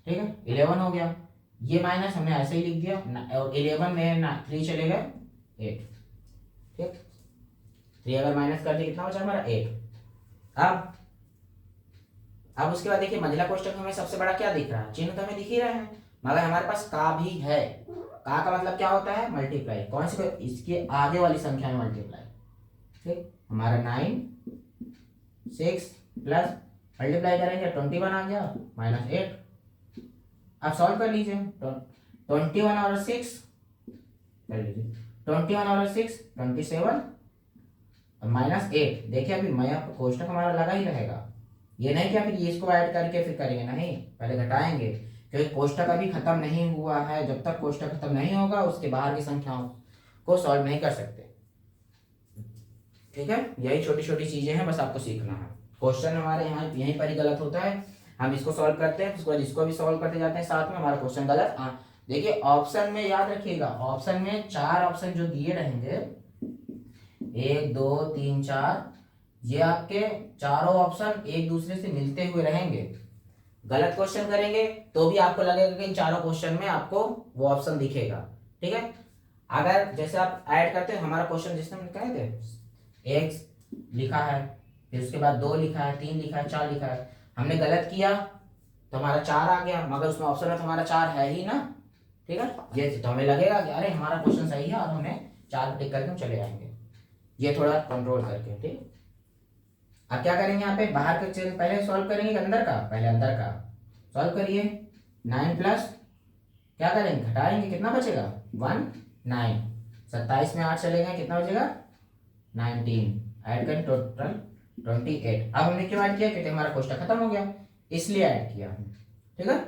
ठीक है, 11 हो गया। ये माइनस हमने ऐसे ही लिख दिया, और 11 में 3 चले गए 8, ठीक। 3 अगर माइनस कर दिया कितना बचा हमारा, 8। अब उसके बाद देखिए मंझला कोष्टक में हमें सबसे बड़ा क्या दिख रहा है, चिन्ह तो हमें दिख ही रहा है, मगर हमारे पास का भी है। का मतलब क्या होता है, मल्टीप्लाई, कौन सी, इसके आगे वाली संख्या में मल्टीप्लाई, ठीक। हमारा 9 6 प्लस मल्टीप्लाई करेंगे 21 आ गया माइनस 8। अब सॉल्व कर लीजिए, 21 और 6 कर लीजिए, 21 और 6 27 माइनस 8। देखिए अभी मैं आपको कोष्टक हमारा लगा ही रहेगा, ये नहीं क्या फिर ये इसको ऐड करके फिर करेंगे, नहीं, पहले घटाएंगे, क्योंकि कोष्टक अभी खत्म नहीं हुआ है। जब तक कोष्टक खत्म नहीं होगा उसके बाहर की संख्याओं को सॉल्व नहीं कर सकते, ठीक है। यही छोटी छोटी चीजें हैं, बस आपको सीखना है। क्वेश्चन हमारे यहाँ यहीं पर ही गलत होता है, हम इसको सॉल्व करते हैं, उसके बाद इसको भी सॉल्व करते जाते हैं साथ में, हमारा क्वेश्चन गलत। देखिए ऑप्शन में याद रखिएगा, ऑप्शन में 4 ऑप्शन जो दिए रहेंगे, 1 2 3 4, ये आपके चारों ऑप्शन एक दूसरे से मिलते हुए रहेंगे। गलत क्वेश्चन करेंगे तो भी आपको लगेगा कि इन चारों क्वेश्चन में आपको वो ऑप्शन दिखेगा, ठीक है। अगर जैसे आप ऐड करते हैं, हमारा क्वेश्चन जिसने हम कहे थे x लिखा है, फिर उसके बाद 2 लिखा है, 3 लिखा है, 4 लिखा है, हमने गलत किया तो हमारा 4 आ गया, मगर उसमें ऑप्शन में तो हमारा 4 है ही ना, ठीक है। ये तो हमें लगेगा कि अरे हमारा क्वेश्चन सही है, और हमें 4 टिक करके हम चले आएंगे, ये थोड़ा कंट्रोल करके, ठीक। अब क्या करेंगे, यहाँ पे बाहर के चेन पहले सॉल्व करेंगे, अंदर का, पहले अंदर का सॉल्व करिए। 9 प्लस क्या करेंगे, घटाएंगे, कितना बचेगा 1 9, 27 में 8 चले गए, कितना बचेगा 19, ऐड करें टोटल 28। अब हमने क्यों ऐड किया, क्योंकि हमारा कोष्टक खत्म हो गया इसलिए ऐड किया, ठीक है।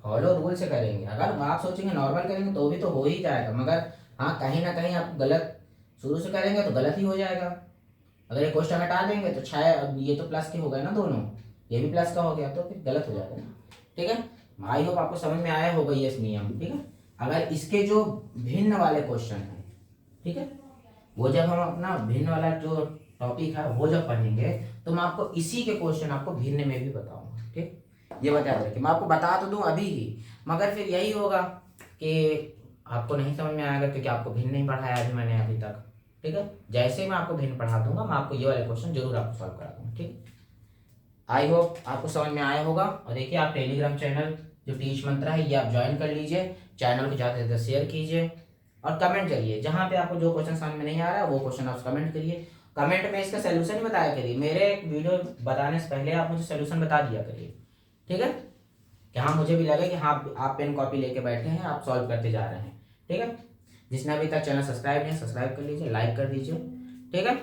फॉलो रूल से करेंगे, अगर आप सोचेंगे नॉर्मल करेंगे तो भी तो हो ही जाएगा, मगर हाँ कहीं ना कहीं आप गलत शुरू से करेंगे तो गलत ही हो जाएगा। अगर ये कोष्टक हटा देंगे तो 6, अब ये तो प्लस के हो गए ना दोनों, ये भी प्लस का हो गया, तो फिर गलत हो जाएगा ना, ठीक है। आई होप आपको समझ में आया होगा ये नियम, ठीक है। अगर इसके जो भिन्न वाले क्वेश्चन हैं, ठीक है, वो जब हम अपना भिन्न वाला जो टॉपिक है वो जब पढ़ेंगे तो मैं आपको इसी के क्वेश्चन आपको भिन्न में भी बताऊंगा, ठीक। ये बता रहे मैं आपको बता तो दूं अभी ही, मगर फिर यही होगा कि आपको नहीं समझ में आएगा क्योंकि आपको भिन्न नहीं पढ़ाया अभी मैंने अभी तक, ठीक है। जैसे ही मैं आपको भिन्न पढ़ा दूंगा मैं आपको ये वाले क्वेश्चन जरूर आपको सॉल्व करा दूंगा, ठीक। आई होप आपको समझ में आया होगा। और देखिए आप टेलीग्राम चैनल जो टीच मंत्रा है ये आप ज्वाइन कर लीजिए, चैनल को ज़्यादा से ज़्यादा शेयर कीजिए और कमेंट करिए, जहाँ पे आपको जो क्वेश्चन समझ में नहीं आ रहा है वो क्वेश्चन आप कमेंट करिए। कमेंट में इसका सोल्यूशन बताया करिए, मेरे वीडियो बताने से पहले आप मुझे सोल्यूशन बता दिया करिए, ठीक है, कि हाँ मुझे भी लगे कि हाँ आप पेन कॉपी लेके बैठे हैं, आप सॉल्व करते जा रहे हैं, ठीक है। जिसने अभी तक चैनल सब्सक्राइब नहीं सब्सक्राइब कर लीजिए, लाइक कर दीजिए, ठीक है।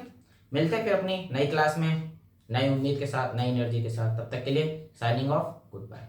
मिलते हैं फिर अपनी नई क्लास में नई उम्मीद के साथ, नई एनर्जी के साथ, तब तक के लिए साइनिंग ऑफ, गुड बाय।